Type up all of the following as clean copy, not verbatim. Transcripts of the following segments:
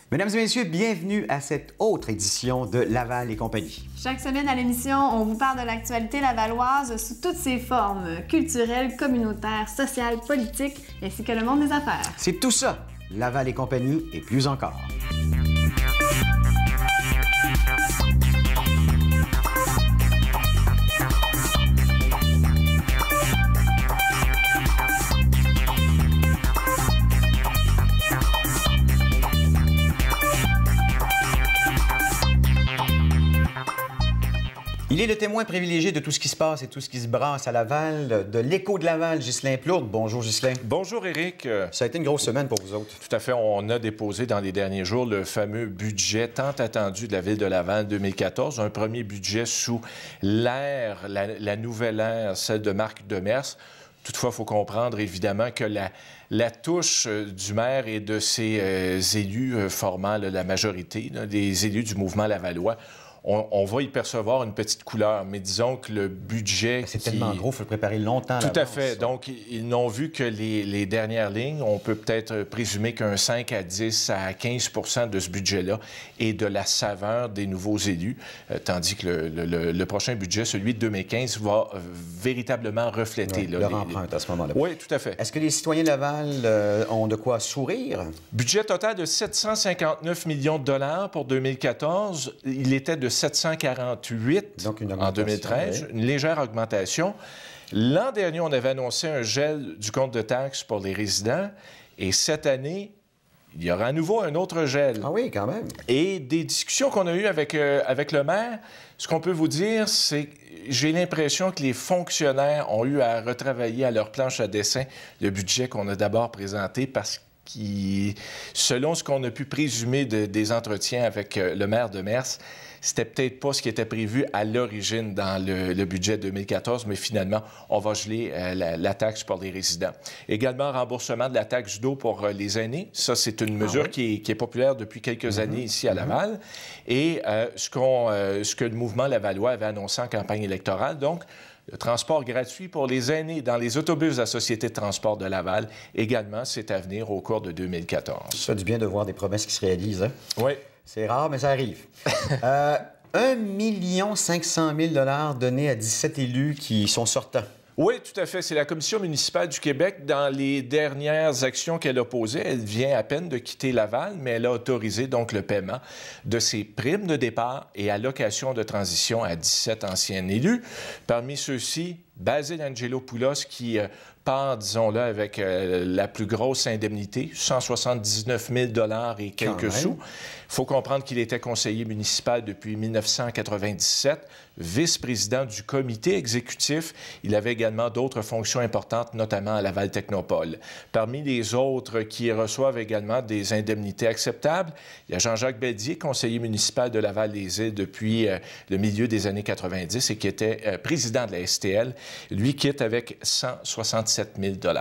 Mesdames et messieurs, bienvenue à cette autre édition de Laval et compagnie. Chaque semaine à l'émission, on vous parle de l'actualité lavalloise sous toutes ses formes, culturelles, communautaires, sociales, politiques, ainsi que le monde des affaires. C'est tout ça, Laval et compagnie et plus encore. Il est le témoin privilégié de tout ce qui se passe et tout ce qui se brasse à Laval, de l'Écho de Laval, Ghislain Plourde. Bonjour, Ghislain. Bonjour, Éric. Ça a été une grosse semaine pour vous autres. Tout à fait. On a déposé dans les derniers jours le fameux budget tant attendu de la Ville de Laval 2014, un premier budget sous l'ère, la nouvelle ère, celle de Marc Demers. Toutefois, il faut comprendre, évidemment, que la touche du maire et de ses élus formant la majorité, des élus du mouvement lavallois, on va y percevoir une petite couleur, mais disons que le budget... C'est tellement gros, il faut le préparer longtemps. Tout à fait. Donc, ils n'ont vu que les dernières lignes. On peut peut-être présumer qu'un 5 à 10 à 15 % de ce budget-là est de la saveur des nouveaux élus, tandis que le prochain budget, celui de 2015, va véritablement refléter... Oui, leur empreinte à ce moment-là. Oui, tout à fait. Est-ce que les citoyens de Laval ont de quoi sourire? Budget total de 759 millions de dollars pour 2014. Il était de 748 donc en 2013, oui. Une légère augmentation. L'an dernier, on avait annoncé un gel du compte de taxes pour les résidents. Et cette année, il y aura à nouveau un autre gel. Ah oui, quand même. Et des discussions qu'on a eues avec le maire, ce qu'on peut vous dire, c'est que j'ai l'impression que les fonctionnaires ont eu à retravailler à leur planche à dessin le budget qu'on a d'abord présenté parce que selon ce qu'on a pu présumer des entretiens avec le maire de Mers, c'était peut-être pas ce qui était prévu à l'origine dans le budget 2014, mais finalement, on va geler la taxe pour les résidents. Également, remboursement de la taxe d'eau pour les aînés. Ça, c'est une mesure qui est populaire depuis quelques années ici à Laval. Et ce que le mouvement lavallois avait annoncé en campagne électorale, donc, le transport gratuit pour les aînés dans les autobus de la Société de transport de Laval, également, c'est à venir au cours de 2014. Ça fait du bien de voir des promesses qui se réalisent, hein? Oui. C'est rare, mais ça arrive. 1 500 000 $ donnés à 17 élus qui sont sortants. Oui, tout à fait. C'est la Commission municipale du Québec. Dans les dernières actions qu'elle a posées, elle vient à peine de quitter Laval, mais elle a autorisé donc le paiement de ses primes de départ et allocations de transition à 17 anciens élus. Parmi ceux-ci, Basile Angelopoulos qui part, disons-le, avec la plus grosse indemnité, 179 000 $ et quelques sous. Il faut comprendre qu'il était conseiller municipal depuis 1997, vice-président du comité exécutif. Il avait également d'autres fonctions importantes, notamment à Laval Technopole. Parmi les autres qui reçoivent également des indemnités acceptables, il y a Jean-Jacques Beldier, conseiller municipal de Laval-les-Îles depuis le milieu des années 90 et qui était président de la STL. Lui quitte avec 167 000 $.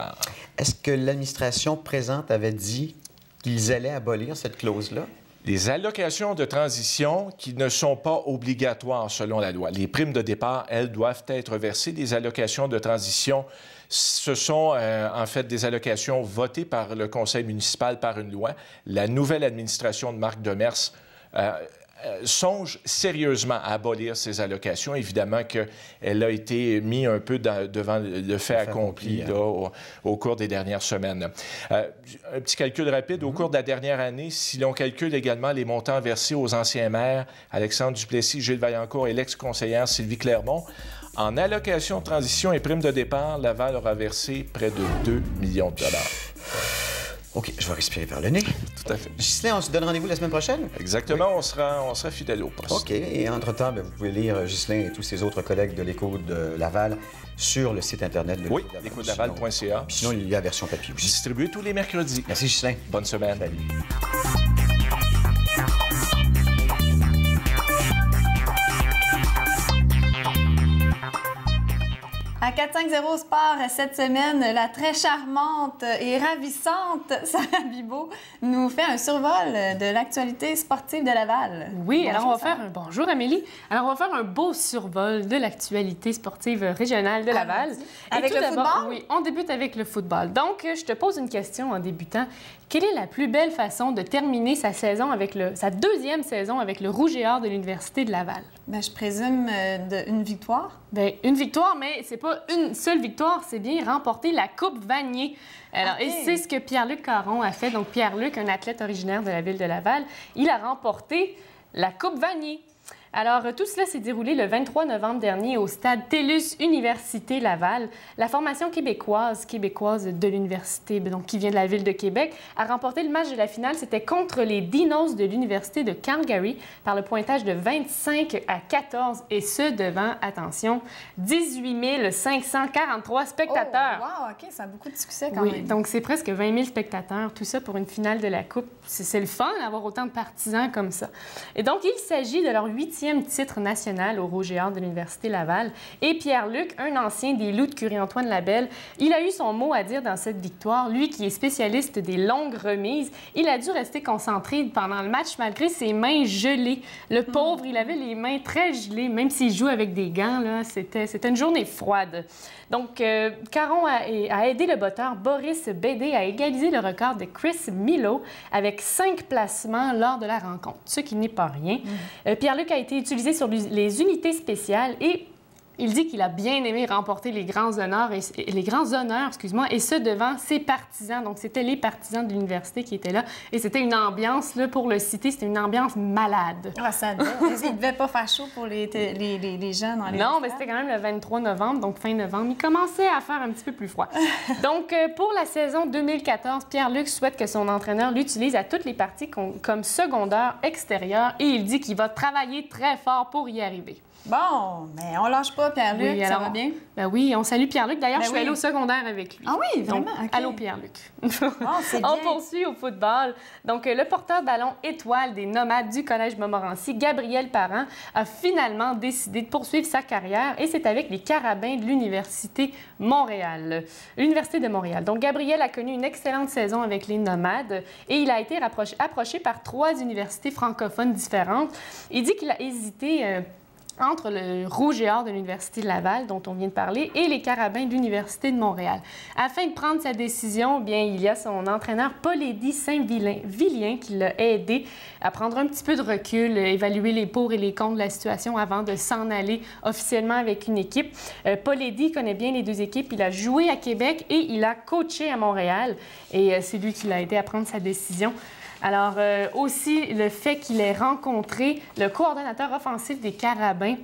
Est-ce que l'administration présente avait dit qu'ils allaient abolir cette clause-là? Les allocations de transition qui ne sont pas obligatoires selon la loi. Les primes de départ, elles, doivent être versées. Les allocations de transition, ce sont en fait des allocations votées par le conseil municipal par une loi. La nouvelle administration de Marc Demers songe sérieusement à abolir ces allocations. Évidemment qu'elle a été mise un peu devant le fait accompli là, au cours des dernières semaines. Un petit calcul rapide. Au cours de la dernière année, si l'on calcule également les montants versés aux anciens maires, Alexandre Duplessis, Gilles Vaillancourt et l'ex-conseillère Sylvie Clermont, en allocation de transition et primes de départ, Laval aura versé près de 2 millions de $. OK, je vais respirer par le nez. Tout à fait. Ghislain, on se donne rendez-vous la semaine prochaine? Exactement, oui. on sera fidèle au poste. OK, et entre-temps, vous pouvez lire Ghislain et tous ses autres collègues de l'Écho de Laval sur le site Internet de l'échodelaval.ca. Sinon, il y a la version papier aussi. Distribué tous les mercredis. Merci, Ghislain. Bonne semaine. Salut. À 450 Sport, cette semaine, la très charmante et ravissante Sarah Bibeau nous fait un survol de l'actualité sportive de Laval. Oui, bonjour, alors on va faire un... Bonjour Amélie. Alors on va faire un beau survol de l'actualité sportive régionale de Laval. Avec le football? Oui, on débute avec le football. Donc, je te pose une question en débutant. Quelle est la plus belle façon de terminer sa saison sa deuxième saison avec le Rouge et Or de l'Université de Laval? Bien, je présume une victoire. Bien, une victoire, mais c'est pas une seule victoire, c'est bien remporter la Coupe Vanier. Alors, Okay. Et c'est ce que Pierre-Luc Caron a fait. Donc, Pierre-Luc, un athlète originaire de la ville de Laval, il a remporté la Coupe Vanier. Alors, tout cela s'est déroulé le 23 novembre dernier au stade TELUS Université Laval. La formation québécoise de l'université, donc qui vient de la ville de Québec, a remporté le match de la finale. C'était contre les Dinos de l'Université de Calgary par le pointage de 25-14 et ce devant, attention, 18 543 spectateurs. Oh, wow, OK, ça a beaucoup de succès quand Oui, même. donc c'est presque 20 000 spectateurs, tout ça pour une finale de la Coupe. C'est le fun d'avoir autant de partisans comme ça. Et donc, il s'agit de leur 8e titre national au Rouge et Or de l'Université Laval. Et Pierre-Luc, un ancien des Loups de Curie-Antoine Labelle, il a eu son mot à dire dans cette victoire. Lui qui est spécialiste des longues remises, il a dû rester concentré pendant le match malgré ses mains gelées. Le pauvre, il avait les mains très gelées, même s'il joue avec des gants, là, c'était une journée froide. Donc, Caron a aidé le botteur Boris Bédé à égaliser le record de Chris Milo avec 5 placements lors de la rencontre, ce qui n'est pas rien. Pierre-Luc a été utilisé sur les unités spéciales et il dit qu'il a bien aimé remporter les grands honneurs, et ce devant ses partisans. Donc, c'était les partisans de l'université qui étaient là. Et c'était une ambiance, là, pour le citer, c'était une ambiance malade. Ah, ça devait. Il ne devait pas faire chaud pour les gens dans les Non, mais stades. c'était quand même le 23 novembre, donc fin novembre. Il commençait à faire un petit peu plus froid. Donc, pour la saison 2014, Pierre-Luc souhaite que son entraîneur l'utilise à toutes les parties comme secondaire extérieur et il dit qu'il va travailler très fort pour y arriver. Bon, mais on lâche pas, Pierre-Luc, Oui, ça alors, va bien? Ben oui, on salue Pierre-Luc. D'ailleurs, Ben je suis allée au secondaire avec lui. Ah oui, Donc, vraiment? OK. allô, Pierre-Luc. c'est bien. On poursuit au football. Donc, le porteur-ballon étoile des Nomades du Collège Montmorency, Gabriel Parent, a finalement décidé de poursuivre sa carrière et c'est avec les Carabins de l'Université Montréal. L'Université de Montréal. Donc, Gabriel a connu une excellente saison avec les Nomades et il a été approché par 3 universités francophones différentes. Il dit qu'il a hésité entre le Rouge et Or de l'Université de Laval, dont on vient de parler, et les Carabins de l'Université de Montréal. Afin de prendre sa décision, bien, il y a son entraîneur Paul-Édie Saint-Vilien qui l'a aidé à prendre un petit peu de recul, évaluer les pour et les contre de la situation avant de s'en aller officiellement avec une équipe. Paul-Édie connaît bien les 2 équipes. Il a joué à Québec et il a coaché à Montréal. Et c'est lui qui l'a aidé à prendre sa décision. Alors, aussi, le fait qu'il ait rencontré le coordonnateur offensif des Carabins,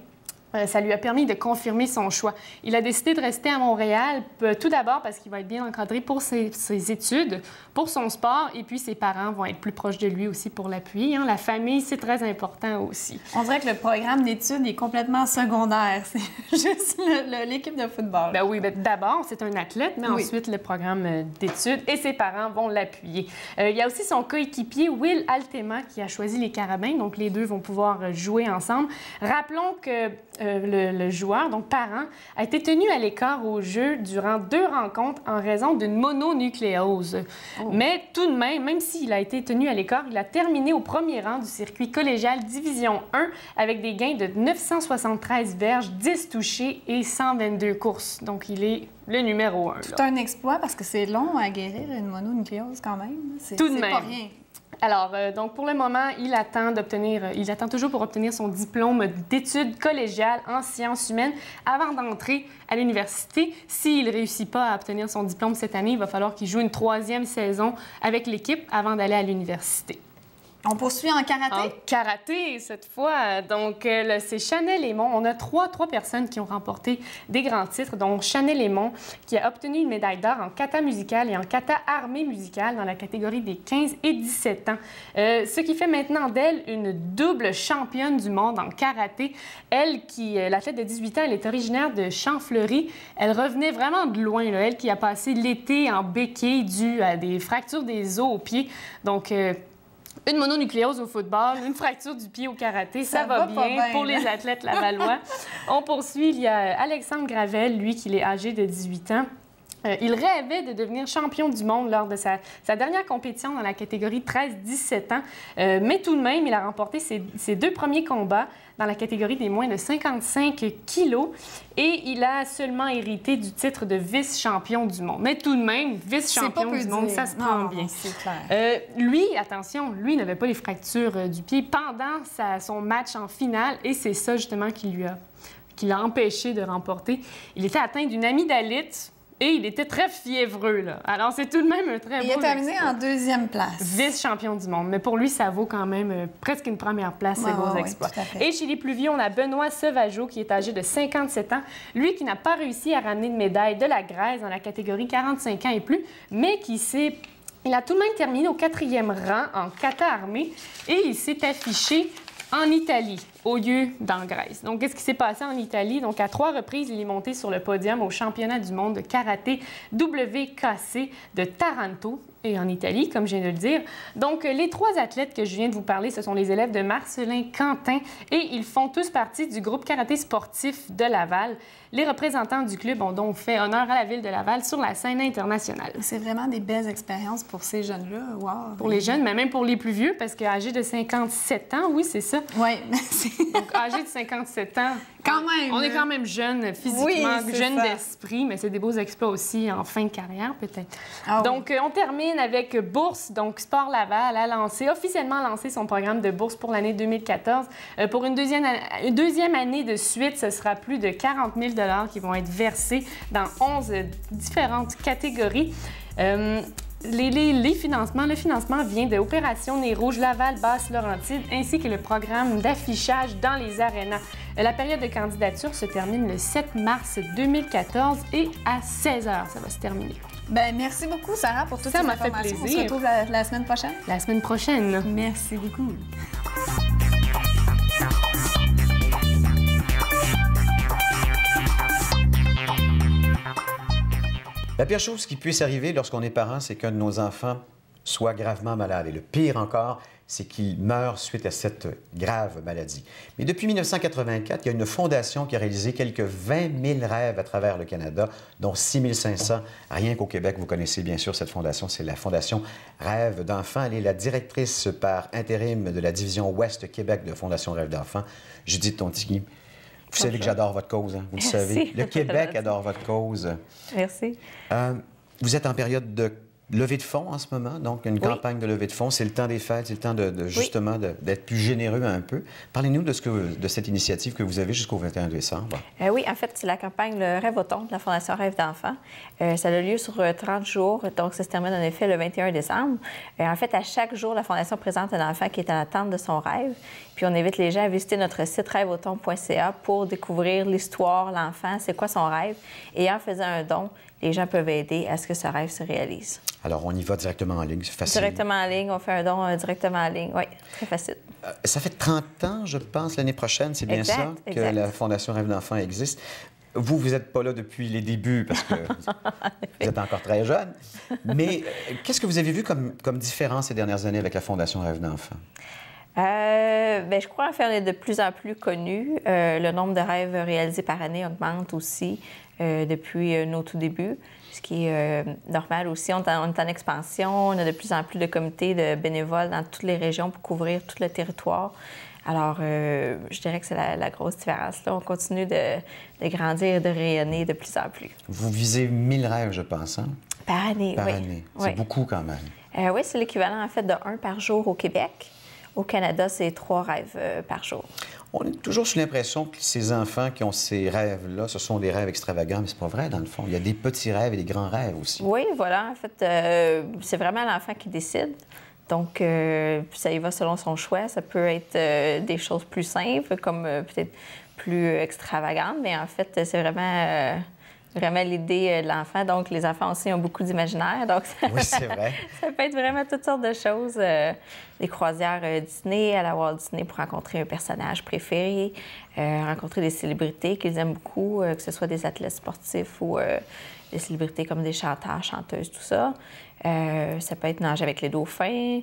ça lui a permis de confirmer son choix. Il a décidé de rester à Montréal, tout d'abord parce qu'il va être bien encadré pour ses études, pour son sport, et puis ses parents vont être plus proches de lui aussi pour l'appui. Hein. La famille, c'est très important aussi. On dirait que le programme d'études est complètement secondaire. C'est juste l'équipe de football. Ben oui, ben d'abord, c'est un athlète, mais Oui. ensuite, le programme d'études et ses parents vont l'appuyer. Il y a aussi son coéquipier, Will Altema, qui a choisi les Carabins, donc les 2 vont pouvoir jouer ensemble. Rappelons que le joueur, donc Parent, a été tenu à l'écart au jeu durant 2 rencontres en raison d'une mononucléose. Oh. Mais tout de même s'il a été tenu à l'écart, il a terminé au premier rang du circuit collégial Division 1 avec des gains de 973 verges, 10 touchés et 122 courses. Donc, il est le numéro 1. C'est un exploit parce que c'est long à guérir une mononucléose quand même. Tout de c'est même. pas rien. Alors, donc pour le moment, il attend toujours pour obtenir son diplôme d'études collégiales en sciences humaines avant d'entrer à l'université. S'il ne réussit pas à obtenir son diplôme cette année, il va falloir qu'il joue une 3e saison avec l'équipe avant d'aller à l'université. On poursuit en karaté? En karaté, cette fois. Donc, c'est Chanel Aymon. On a trois personnes qui ont remporté des grands titres, dont Chanel Aymon, qui a obtenu une médaille d'or en kata musical et en kata armée musicale dans la catégorie des 15 et 17 ans. Ce qui fait maintenant d'elle une double championne du monde en karaté. Elle, l'athlète de 18 ans, elle est originaire de Champfleury. Elle revenait vraiment de loin, là. Elle qui a passé l'été en béquille due à des fractures des os aux pieds. Donc, une mononucléose au football, une fracture du pied au karaté, ça va bien pour les athlètes lavallois. On poursuit, il y a Alexandre Gravel, lui, qui est âgé de 18 ans. Il rêvait de devenir champion du monde lors de sa dernière compétition dans la catégorie 13-17 ans. Mais tout de même, il a remporté ses 2 premiers combats dans la catégorie des moins de 55 kilos et il a seulement hérité du titre de vice-champion du monde. Mais tout de même, vice-champion du monde, ça se prend bien. C'est clair. Lui, attention, lui n'avait pas les fractures du pied pendant son match en finale et c'est ça justement qui l'a empêché de remporter. Il était atteint d'une amygdalite. Et il était très fiévreux, là. Alors, c'est tout de même un très beau Il a terminé exploit. en 2e place. Vice-champion du monde. Mais pour lui, ça vaut quand même presque une première place, ces beaux exploits. tout à fait. Et chez les plus vieux, on a Benoît Sauvageau, qui est âgé de 57 ans. Lui qui n'a pas réussi à ramener de médaille de la Grèce dans la catégorie 45 ans et plus, mais il a tout de même terminé au 4e rang en kata armé et il s'est affiché en Italie au lieu d'en Grèce. Donc, qu'est-ce qui s'est passé en Italie? Donc, à 3 reprises, il est monté sur le podium au championnat du monde de karaté WKC de Taranto et en Italie, comme je viens de le dire. Donc, les 3 athlètes que je viens de vous parler, ce sont les élèves de Marcelin Quentin et ils font tous partie du groupe karaté sportif de Laval. Les représentants du club ont donc fait honneur à la ville de Laval sur la scène internationale. C'est vraiment des belles expériences pour ces jeunes-là. Wow. Pour les jeunes, mais même pour les plus vieux, parce qu'âgés de 57 ans, oui, c'est ça. Oui. Donc, âgés de 57 ans, Quand même. on est quand même jeune physiquement, Oui, c'est jeune ça. d'esprit, mais c'est des beaux exploits aussi en fin de carrière, peut-être. Ah oui. Donc, on termine avec Bourse. Donc, Sport Laval a officiellement lancé son programme de bourse pour l'année 2014. Pour une deuxième année de suite, ce sera plus de 40 000 qui vont être versés dans 11 différentes catégories. Le financement vient de Opération Nez Rouge Laval Basse-Laurentide ainsi que le programme d'affichage dans les arénas. La période de candidature se termine le 7 mars 2014 et à 16 h, ça va se terminer. Ben, merci beaucoup, Sarah, pour toutes Ça ces m'a fait informations. On se plaisir. retrouve la semaine prochaine. La semaine prochaine. Merci beaucoup. La pire chose qui puisse arriver lorsqu'on est parent, c'est qu'un de nos enfants soit gravement malade. Et le pire encore, c'est qu'il meurt suite à cette grave maladie. Mais depuis 1984, il y a une fondation qui a réalisé quelques 20 000 rêves à travers le Canada, dont 6 500 rien qu'au Québec. Vous connaissez bien sûr cette fondation, c'est la Fondation Rêve d'enfants. Elle est la directrice par intérim de la division Ouest Québec de Fondation Rêve d'enfants, Judith Tontigny. Vous savez que j'adore votre cause, hein? Vous le savez. Le Québec adore votre cause. Merci. Vous êtes en période de levée de fonds en ce moment, donc une campagne de levée de fonds. C'est le temps des fêtes, c'est le temps justement d'être plus généreux un peu. Parlez-nous de cette initiative que vous avez jusqu'au 21 décembre. Oui, en fait, c'est la campagne Le Rêve Automne de la Fondation Rêve d'enfants. Ça a lieu sur 30 jours, donc ça se termine en effet le 21 décembre. En fait, à chaque jour, la Fondation présente un enfant qui est en attente de son rêve. Puis on invite les gens à visiter notre site rêveautomne.ca pour découvrir l'histoire, l'enfant, c'est quoi son rêve. Et en faisant un don, les gens peuvent aider à ce que ce rêve se réalise. Alors, on y va directement en ligne, c'est facile. Directement en ligne, on fait un don directement en ligne, oui, très facile. Ça fait 30 ans, je pense, l'année prochaine, c'est bien Exact, ça, que exact. la Fondation Rêve d'enfants existe. Vous n'êtes pas là depuis les débuts parce que vous êtes encore très jeune. Mais qu'est-ce que vous avez vu comme différence ces dernières années avec la Fondation Rêve d'enfants? Bien, je crois en fait on est de plus en plus connus. Le nombre de rêves réalisés par année augmente aussi depuis nos tout débuts, ce qui est normal aussi. On est en expansion, on a de plus en plus de comités de bénévoles dans toutes les régions pour couvrir tout le territoire. Alors, je dirais que c'est la grosse différence. Là, on continue de grandir et de rayonner de plus en plus. Vous visez 1000 rêves, je pense, hein? Par année, Par oui. année. Oui. C'est beaucoup quand même. Oui, c'est l'équivalent en fait de 1 par jour au Québec. Au Canada, c'est 3 rêves par jour. On est toujours sous l'impression que ces enfants qui ont ces rêves-là, ce sont des rêves extravagants, mais c'est pas vrai, dans le fond. Il y a des petits rêves et des grands rêves aussi. Oui, voilà. En fait, c'est vraiment l'enfant qui décide. Donc, ça y va selon son choix. Ça peut être des choses plus simples, comme peut-être plus extravagantes, mais en fait, c'est vraiment l'idée de l'enfant. Donc, les enfants aussi ont beaucoup d'imaginaire. Donc, Oui, c'est vrai. ça peut être vraiment toutes sortes de choses. Des croisières Disney, à la Walt Disney pour rencontrer un personnage préféré, rencontrer des célébrités qu'ils aiment beaucoup, que ce soit des athlètes sportifs ou des célébrités comme des chanteurs, chanteuses, tout ça. Ça peut être nager avec les dauphins.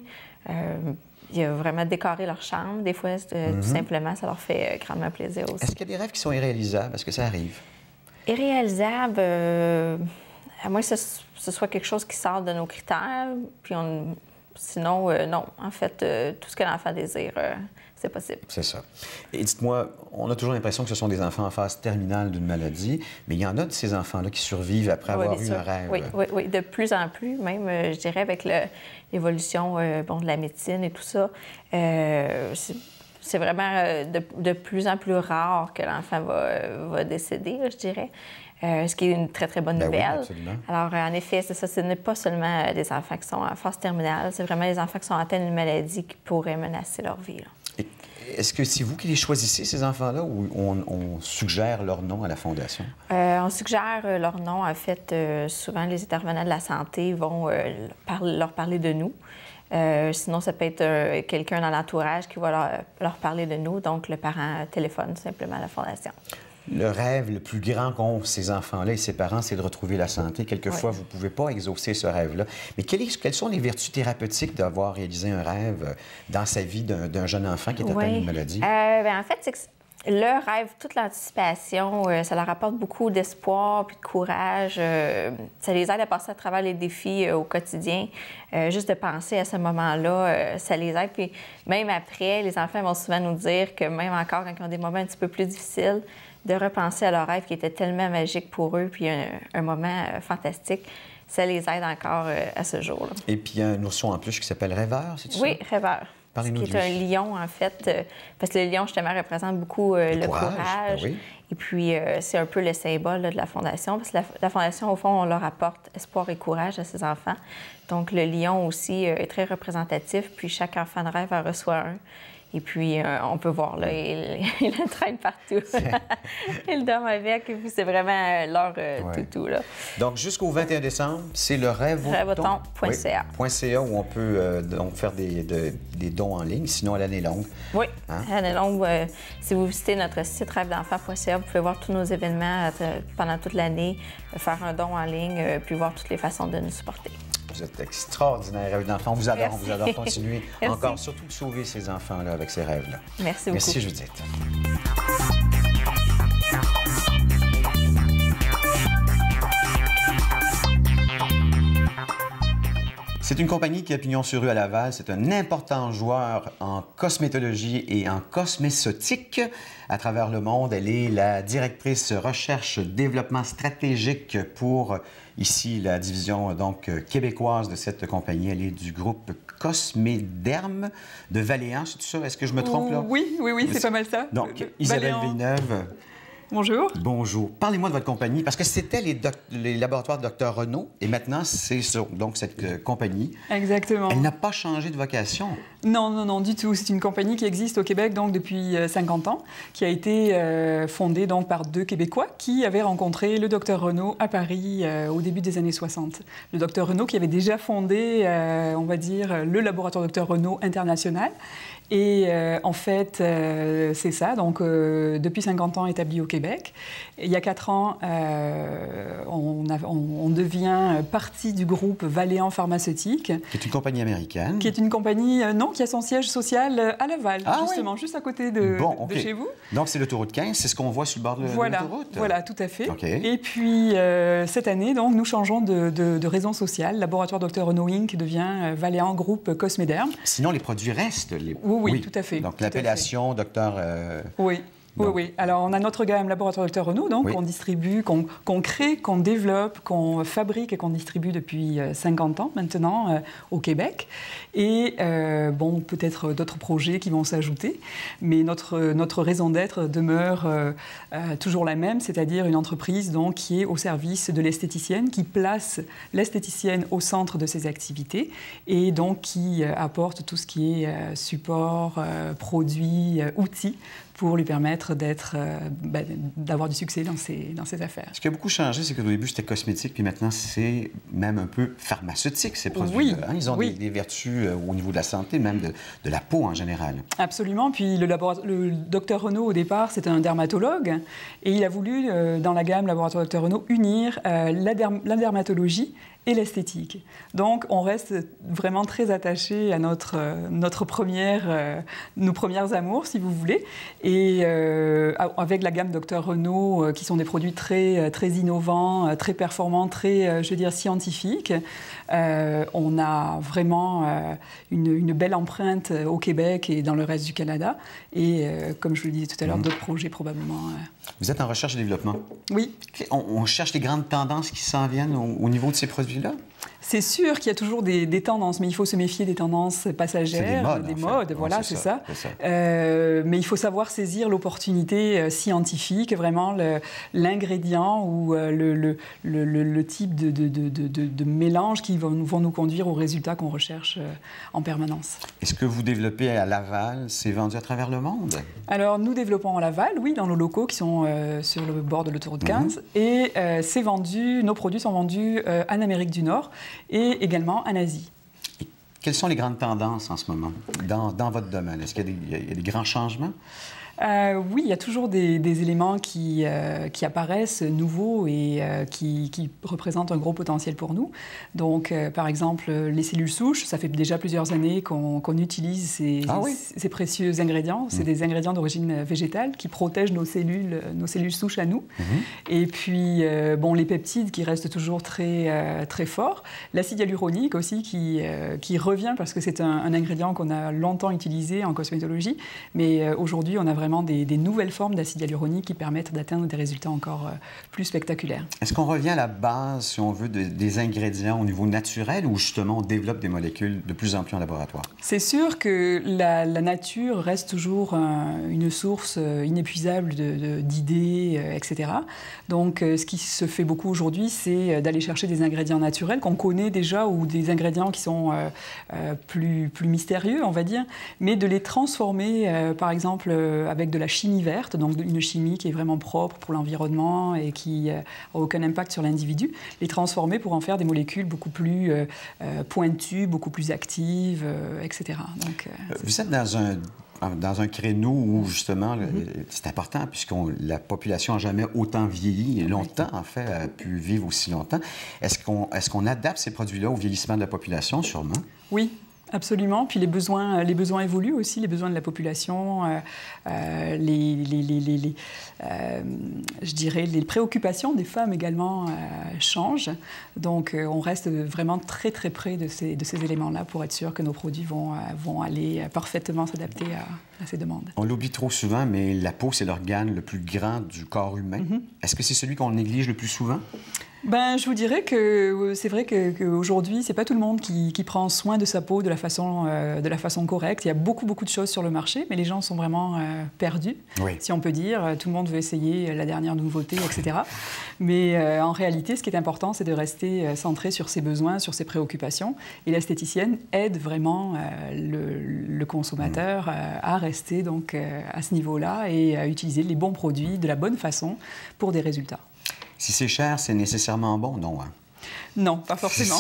Il y a vraiment décorer leur chambre. Des fois, tout simplement, ça leur fait grandement plaisir aussi. Est-ce qu'il y a des rêves qui sont irréalisables? Est-ce que ça arrive? Irréalisable, À moins que ce soit quelque chose qui sort de nos critères, puis sinon, non. En fait, tout ce que l'enfant désire, c'est possible. C'est ça. Et dites-moi, on a toujours l'impression que ce sont des enfants en phase terminale d'une maladie, mais il y en a de ces enfants-là qui survivent après avoir eu un rêve. Oui, de plus en plus, même, je dirais, avec l'évolution de la médecine et tout ça, c'est vraiment de plus en plus rare que l'enfant va décéder, là, je dirais. Ce qui est une très, très bonne nouvelle. Oui, alors, en effet, c'est ça. Ce n'est pas seulement des enfants qui sont en phase terminale, c'est vraiment des enfants qui sont atteints d'une maladie qui pourrait menacer leur vie. Est-ce que c'est vous qui les choisissez, ces enfants-là, ou on suggère leur nom à la Fondation? On suggère leur nom. En fait, souvent, les intervenants de la santé vont leur parler de nous. Sinon, ça peut être quelqu'un dans l'entourage qui va leur parler de nous. Donc, le parent téléphone simplement à la Fondation. Le rêve le plus grand qu'ont ces enfants-là et ces parents, c'est de retrouver la santé. Quelquefois, vous ne pouvez pas exaucer ce rêve-là. Mais quelles sont les vertus thérapeutiques d'avoir réalisé un rêve dans sa vie d'un jeune enfant qui est atteint d'une maladie? En fait, c'est que le rêve, toute l'anticipation, ça leur apporte beaucoup d'espoir puis de courage. Ça les aide à passer à travers les défis au quotidien. Juste de penser à ce moment-là, ça les aide. Puis même après, les enfants vont souvent nous dire que même encore quand ils ont des moments un petit peu plus difficiles, de repenser à leur rêve qui était tellement magique pour eux, puis un moment fantastique, ça les aide encore à ce jour-là. Et puis, il y a un ourson en plus qui s'appelle Rêveur, c'est ça? Oui, Rêveur. Parlez-nous qui est un lion, en fait, parce que le lion, justement, représente beaucoup le courage. Ben oui. Et puis, c'est un peu le symbole là, de la Fondation, parce que la Fondation, au fond, on leur apporte espoir et courage à ses enfants. Donc, le lion aussi est très représentatif, puis chaque enfant de rêve en reçoit un. Et puis, on peut voir, là, il le traîne partout. Il dorme avec, et puis c'est vraiment leur toutou, là. Donc, jusqu'au 21 décembre, c'est le rêvoton.ca. .ca où on peut donc faire des dons en ligne, sinon à l'année longue. Oui, à l'année longue, si vous visitez notre site rêvedenfant.ca, vous pouvez voir tous nos événements pendant toute l'année, faire un don en ligne, puis voir toutes les façons de nous supporter. Vous êtes extraordinaire, Rêve d'enfant. On vous adore, Merci. on vous adore continuer Merci. encore, surtout de sauver ces enfants-là avec ces rêves-là. Merci beaucoup. Merci, Judith. C'est une compagnie qui a pignon sur rue à Laval. C'est un important joueur en cosmétologie et en cosméceutique à travers le monde. Elle est la directrice recherche-développement stratégique pour ici la division donc québécoise de cette compagnie. Elle est du groupe Cosméderm de Valéan. C'est ça? Est-ce que je me trompe là? Oui, c'est pas mal ça. Donc, Isabelle Valéan. Villeneuve. Bonjour. Bonjour. Parlez-moi de votre compagnie, parce que c'était les laboratoires de Dr Renaud, et maintenant, c'est ça, donc cette compagnie. Exactement. Elle n'a pas changé de vocation. Non, du tout. C'est une compagnie qui existe au Québec donc depuis 50 ans, qui a été fondée donc par deux Québécois qui avaient rencontré le Dr Renaud à Paris au début des années 60. Le Dr Renaud qui avait déjà fondé, on va dire, le laboratoire Dr Renaud international. Et en fait, c'est ça. Donc, depuis 50 ans établi au Québec. Et il y a 4 ans, on devient partie du groupe Valéan Pharmaceutique. Qui est une compagnie américaine. Qui est une compagnie, qui a son siège social à Laval, justement, juste à côté de chez vous. Donc, c'est l'autoroute 15, c'est ce qu'on voit sur le bord de l'autoroute? Voilà, tout à fait. Okay. Et puis, cette année, donc, nous changeons de raison sociale. Laboratoire Dr Renaud Inc. devient Valéan Groupe Cosméderm. Sinon, les produits restent. Oui, tout à fait. Donc, l'appellation Dr... Oui. Oui. Alors, on a notre gamme Laboratoire Dr Renaud, donc, qu'on distribue, qu'on crée, qu'on développe, qu'on fabrique et qu'on distribue depuis 50 ans maintenant au Québec. Et, peut-être d'autres projets qui vont s'ajouter. Mais notre raison d'être demeure toujours la même, c'est-à-dire une entreprise donc, qui est au service de l'esthéticienne, qui place l'esthéticienne au centre de ses activités et donc qui apporte tout ce qui est support, produits, outils pour lui permettre d'avoir du succès dans ses affaires. Ce qui a beaucoup changé, c'est qu'au début, c'était cosmétique, puis maintenant, c'est même un peu pharmaceutique, ces produits-là. Oui, Ils ont des vertus au niveau de la santé, même de la peau en général. Absolument. Puis le docteur Renaud, au départ, c'était un dermatologue, et il a voulu, dans la gamme Laboratoire Dr Renaud, unir la dermatologie et l'esthétique. Donc, on reste vraiment très attaché à nos premières amours, si vous voulez. Et avec la gamme Dr Renault, qui sont des produits très, très innovants, très performants, très, je veux dire, scientifiques, on a vraiment une belle empreinte au Québec et dans le reste du Canada. Et comme je le disais tout à l'heure, d'autres projets probablement. Vous êtes en recherche et développement? Oui. On cherche les grandes tendances qui s'en viennent au niveau de ces produits-là? C'est sûr qu'il y a toujours des tendances, mais il faut se méfier des tendances passagères, des modes, voilà, c'est ça. Mais il faut savoir saisir l'opportunité scientifique, vraiment l'ingrédient ou le type de mélange qui vont nous conduire aux résultats qu'on recherche en permanence. Est-ce que vous développez à Laval? C'est vendu à travers le monde? Alors, nous développons à Laval, oui, dans nos locaux qui sont sur le bord de l'autoroute 15. Et c'est vendu, nos produits sont vendus en Amérique du Nord et également en Asie. Et quelles sont les grandes tendances en ce moment dans votre domaine? Est-ce qu'il y a des grands changements? Oui, il y a toujours des éléments qui apparaissent nouveaux et qui représentent un gros potentiel pour nous. Donc, par exemple, les cellules souches, ça fait déjà plusieurs années qu'on utilise ces précieux ingrédients. C'est des ingrédients d'origine végétale qui protègent nos cellules souches à nous. Et puis, bon, les peptides qui restent toujours très, très forts. L'acide hyaluronique aussi qui revient parce que c'est un ingrédient qu'on a longtemps utilisé en cosmétologie. Mais aujourd'hui, on a vraiment des nouvelles formes d'acide hyaluronique qui permettent d'atteindre des résultats encore plus spectaculaires. Est-ce qu'on revient à la base, si on veut, des ingrédients au niveau naturel ou justement on développe des molécules de plus en plus en laboratoire? C'est sûr que la nature reste toujours une source inépuisable d'idées, etc. Donc, ce qui se fait beaucoup aujourd'hui, c'est d'aller chercher des ingrédients naturels qu'on connaît déjà ou des ingrédients qui sont plus mystérieux, on va dire, mais de les transformer, par exemple, avec de la chimie verte, donc une chimie qui est vraiment propre pour l'environnement et qui n'a aucun impact sur l'individu, les transformer pour en faire des molécules beaucoup plus pointues, beaucoup plus actives, etc. Donc, vous êtes dans un créneau où, justement, c'est important, puisque la population n'a jamais autant vieilli, et longtemps, en fait, a pu vivre aussi longtemps. Est-ce qu'on adapte ces produits-là au vieillissement de la population, sûrement? Oui. Absolument. Puis les besoins évoluent aussi, les besoins de la population, je dirais les préoccupations des femmes également changent. Donc, on reste vraiment très, très près de ces éléments-là pour être sûr que nos produits vont aller parfaitement s'adapter à ces demandes. On l'oublie trop souvent, mais la peau, c'est l'organe le plus grand du corps humain. Est-ce que c'est celui qu'on néglige le plus souvent? Ben, je vous dirais que c'est vrai qu'aujourd'hui, c'est pas tout le monde qui prend soin de sa peau de la façon correcte. Il y a beaucoup de choses sur le marché, mais les gens sont vraiment perdus, si on peut dire. Tout le monde veut essayer la dernière nouveauté, etc. Mais en réalité, ce qui est important, c'est de rester centré sur ses besoins, sur ses préoccupations. Et l'esthéticienne aide vraiment le consommateur à rester donc à ce niveau-là et à utiliser les bons produits de la bonne façon pour des résultats. Si c'est cher, c'est nécessairement bon, non? Hein? Non, pas forcément.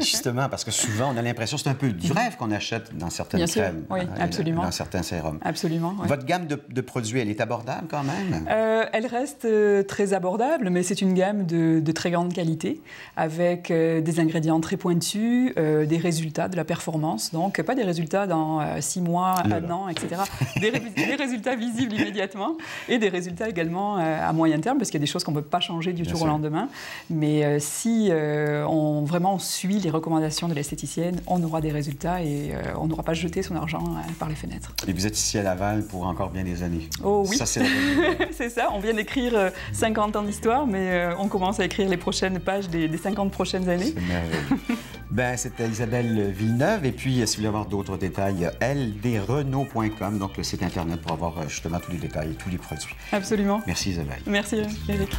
Justement, parce que souvent, on a l'impression que c'est un peu du rêve qu'on achète dans certaines crèmes. Oui, absolument. Dans certains sérums. Absolument, oui. Votre gamme de produits, elle est abordable quand même? Elle reste très abordable, mais c'est une gamme de très grande qualité, avec des ingrédients très pointus, des résultats, de la performance. Donc, pas des résultats dans 6 mois, 1 an, etc. Des résultats visibles immédiatement et des résultats également à moyen terme, parce qu'il y a des choses qu'on ne peut pas changer du jour au lendemain. Mais si on suit les recommandations de l'esthéticienne, on aura des résultats et on n'aura pas jeté son argent par les fenêtres. Et vous êtes ici à Laval pour encore bien des années. Oh oui, ça, c'est la bonne c'est ça. On vient d'écrire 50 ans d'histoire, mais on commence à écrire les prochaines pages des 50 prochaines années. C'est merveilleux. Ben, c'était Isabelle Villeneuve. Et puis, si vous voulez avoir d'autres détails, ldrenault.com, donc le site Internet pour avoir justement tous les détails et tous les produits. Absolument. Merci Isabelle. Merci Éric.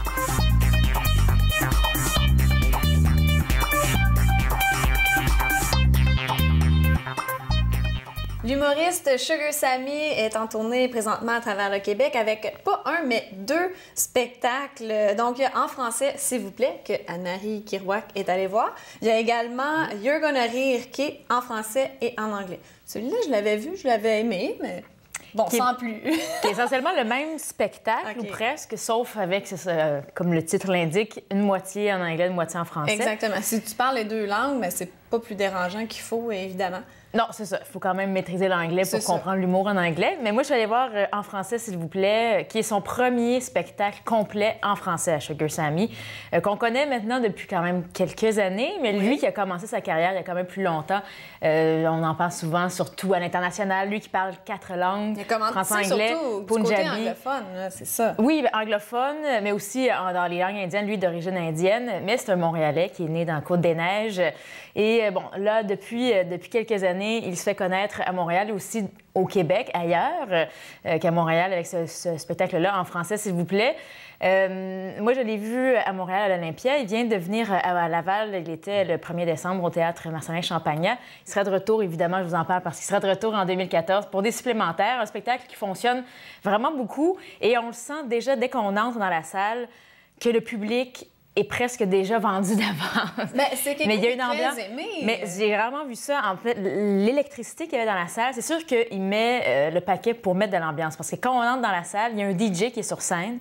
L'humoriste Sugar Sammy est en tournée présentement à travers le Québec avec pas un, mais 2 spectacles. Donc, il y a En français, s'il vous plaît, que Anne-Marie Kirouac est allée voir. Il y a également You're Gonna Rire, qui est en français et en anglais. Celui-là, je l'avais vu, je l'avais aimé, mais Bon, sans plus. Qui est essentiellement le même spectacle, ou presque, sauf avec, comme le titre l'indique, une moitié en anglais, une moitié en français. Exactement. Si tu parles les deux langues, mais c'est pas plus dérangeant qu'il faut, évidemment. Non, c'est ça. Il faut quand même maîtriser l'anglais pour comprendre l'humour en anglais. Mais moi, je suis allée voir En français, s'il vous plaît, qui est son premier spectacle complet en français à Sugar Sammy, qu'on connaît maintenant depuis quand même quelques années. Mais lui qui a commencé sa carrière il y a quand même plus longtemps, on en parle souvent, surtout à l'international. Lui qui parle 4 langues, français, anglais, punjabi. Anglophone, c'est ça. Oui, anglophone, mais aussi dans les langues indiennes, lui d'origine indienne. Mais c'est un Montréalais qui est né dans la Côte-des-Neiges. Et bon, là, depuis quelques années, il se fait connaître à Montréal et aussi au Québec, ailleurs qu'à Montréal, avec ce spectacle-là, En français, s'il vous plaît. Moi, je l'ai vu à Montréal, à l'Olympia. Il vient de venir à Laval. Il était le 1er décembre au Théâtre Marcelin-Champagnat. Il sera de retour, évidemment, je vous en parle, parce qu'il sera de retour en 2014 pour des supplémentaires, un spectacle qui fonctionne vraiment beaucoup. Et on le sent déjà, dès qu'on entre dans la salle, que le public est presque déjà vendu d'avance. C'est quelque chose de très aimé. Mais j'ai rarement vu ça. En fait, l'électricité qu'il y avait dans la salle, c'est sûr qu'il met le paquet pour mettre de l'ambiance. Parce que quand on entre dans la salle, il y a un DJ qui est sur scène.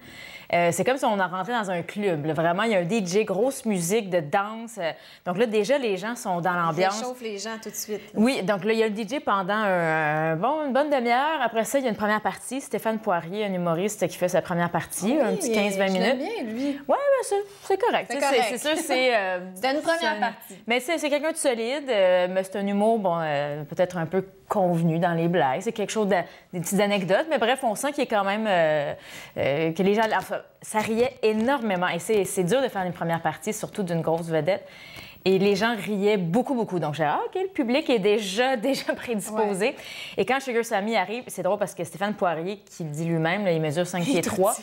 C'est comme si on rentrait dans un club. Là. Vraiment, il y a un DJ, grosse musique de danse. Donc là, déjà, les gens sont dans l'ambiance. Il réchauffe les gens tout de suite. Là. Oui, donc là, il y a le DJ pendant une bonne demi-heure. Après ça, il y a une première partie. Stéphane Poirier, un humoriste qui fait sa première partie, un petit 15-20 minutes. J'aime bien, lui. Oui, c'est correct. C'est sûr, c'était une première partie. Mais c'est quelqu'un de solide, mais c'est un humour, peut-être un peu convenu dans les blagues. C'est quelque chose des petites anecdotes. Mais bref, on sent qu'il est quand même... que les gens... Enfin, ça riait énormément. Et c'est dur de faire une première partie, surtout d'une grosse vedette. Et les gens riaient beaucoup, beaucoup. Donc, j'ai dit, OK, le public est déjà prédisposé. Ouais. Et quand Sugar Sammy arrive, c'est drôle parce que Stéphane Poirier, qui le dit lui-même, là, il mesure 5 pieds 3.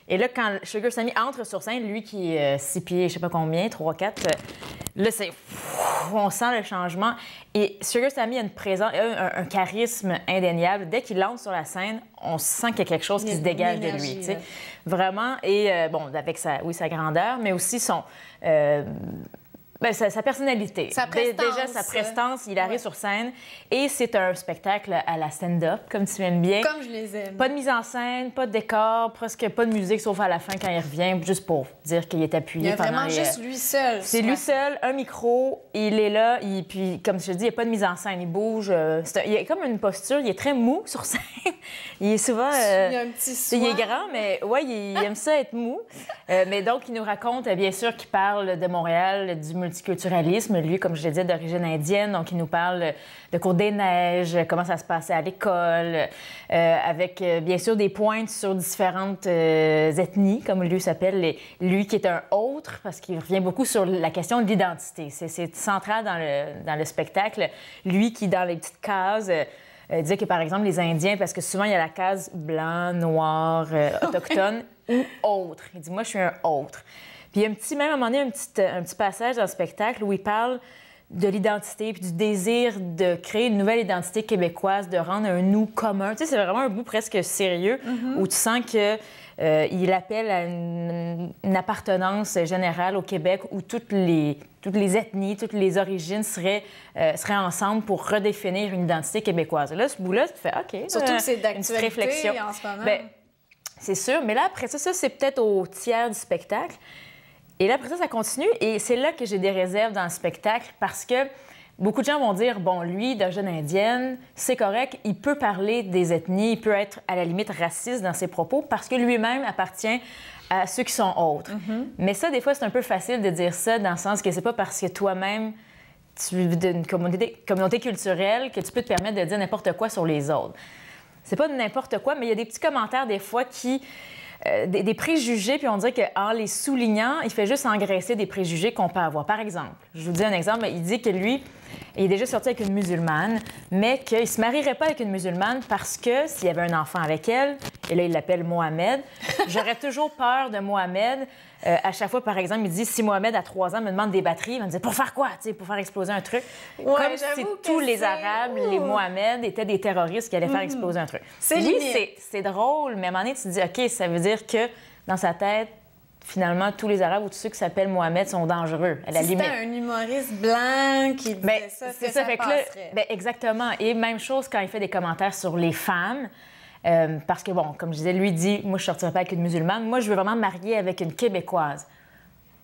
Et là, quand Sugar Sammy entre sur scène, lui qui est 6 pieds, je sais pas combien, 3, 4, là, on sent le changement. Et Sugar Sammy a une présence, un charisme indéniable. Dès qu'il entre sur la scène, on sent qu'il y a quelque chose qui se dégage de lui. Tu sais. Vraiment. Et avec sa grandeur, mais aussi son... sa personnalité. Déjà, sa prestance, il arrive sur scène. Et c'est un spectacle à la stand-up, comme tu aimes bien. Comme je les aime. Pas de mise en scène, pas de décor, presque pas de musique, sauf à la fin quand il revient, juste pour dire qu'il est appuyé. Il y a vraiment juste lui seul. C'est lui seul, un micro, il est là, puis comme je te dis, il n'y a pas de mise en scène, il bouge. Il a comme une posture, il est très mou sur scène. Il est souvent... il a un petit soin. Il est grand, mais ouais, il aime ça être mou. Mais donc, il nous raconte, bien sûr, qu'il parle de Montréal, du multiculturalisme. Lui, comme je l'ai dit, d'origine indienne. Donc, il nous parle de Côte-des-Neiges, comment ça se passait à l'école, avec, bien sûr, des pointes sur différentes ethnies, comme lui s'appelle. Lui qui est un autre, parce qu'il revient beaucoup sur la question de l'identité. C'est central dans le spectacle. Lui qui, dans les petites cases... disait que, par exemple, les Indiens, parce que souvent, il y a la case blanc, noir, autochtone ou autre. Il dit, moi, je suis un autre. Puis il y a même à un moment donné, un petit passage dans le spectacle où il parle de l'identité puis du désir de créer une nouvelle identité québécoise, de rendre un nous commun. Tu sais, c'est vraiment un bout presque sérieux où tu sens que il appelle à une appartenance générale au Québec où toutes les ethnies, toutes les origines seraient ensemble pour redéfinir une identité québécoise. Et là, ce bout-là, tu fais OK. Surtout que c'est une petite réflexion. En ce moment. Bien, c'est sûr. Mais là, après ça, c'est peut-être au tiers du spectacle. Et là, après ça continue. Et c'est là que j'ai des réserves dans le spectacle parce que beaucoup de gens vont dire, bon, lui, d'origine indienne, c'est correct, il peut parler des ethnies, il peut être à la limite raciste dans ses propos parce que lui-même appartient à ceux qui sont autres. Mais ça, des fois, c'est un peu facile de dire ça dans le sens que c'est pas parce que toi-même, tu vis d'une communauté culturelle que tu peux te permettre de dire n'importe quoi sur les autres. C'est pas n'importe quoi, mais il y a des petits commentaires des fois qui... des préjugés, puis on dirait qu'en les soulignant, il fait juste engraisser des préjugés qu'on peut avoir. Par exemple, je vous dis un exemple, il dit que lui, il est déjà sorti avec une musulmane, mais qu'il ne se marierait pas avec une musulmane parce que s'il y avait un enfant avec elle, et là, il l'appelle Mohamed, j'aurais toujours peur de Mohamed. À chaque fois, par exemple, il dit, si Mohamed, à 3 ans, me demande des batteries, il va me dire, pour faire quoi? T'sais, pour faire exploser un truc. Ouais, comme si tous les Arabes, les Mohamed, étaient des terroristes qui allaient faire exploser un truc. C'est drôle, mais à un moment donné, tu te dis, OK, ça veut dire que dans sa tête, finalement, tous les Arabes ou tous ceux qui s'appellent Mohamed sont dangereux, à la limite. C'était un humoriste blanc qui disait ça, c'est ça, fait que là, exactement. Et même chose quand il fait des commentaires sur les femmes. Parce que, bon, comme je disais, lui dit, moi, je ne sortirai pas avec une musulmane. Moi, je veux vraiment me marier avec une Québécoise.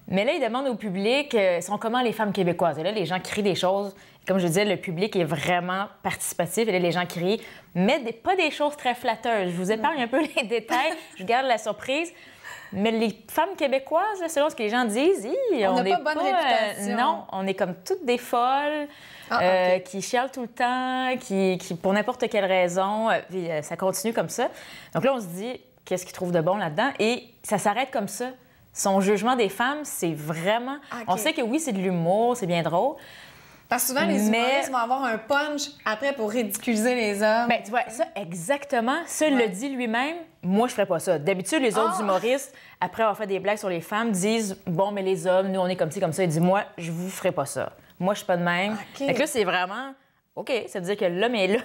Mais là, il demande au public, sont comment les femmes québécoises? Et là, les gens crient des choses. Comme je disais, le public est vraiment participatif. Et là, les gens crient, mais pas des choses très flatteuses. Je vous épargne un peu les détails. Je garde la surprise. Mais les femmes québécoises, là, selon ce que les gens disent, on n'a pas bonne réputation. Non, on est comme toutes des folles, qui chialent tout le temps, qui pour n'importe quelle raison, puis ça continue comme ça. Donc là, on se dit, qu'est-ce qu'ils trouvent de bon là-dedans? Et ça s'arrête comme ça. Son jugement des femmes, c'est vraiment... Okay. On sait que oui, c'est de l'humour, c'est bien drôle. Parce que souvent, les humoristes vont avoir un punch après pour ridiculiser les hommes. Bien, tu vois, ça, exactement. Ça, il le dit lui-même. Moi, je ferais pas ça. D'habitude, les autres humoristes, après avoir fait des blagues sur les femmes, disent « Bon, mais les hommes, nous, on est comme ci, comme ça. » Il dit « Moi, je vous ferai pas ça. Moi, je suis pas de même. Okay. » Fait que là, c'est vraiment... OK, ça veut dire que l'homme est là.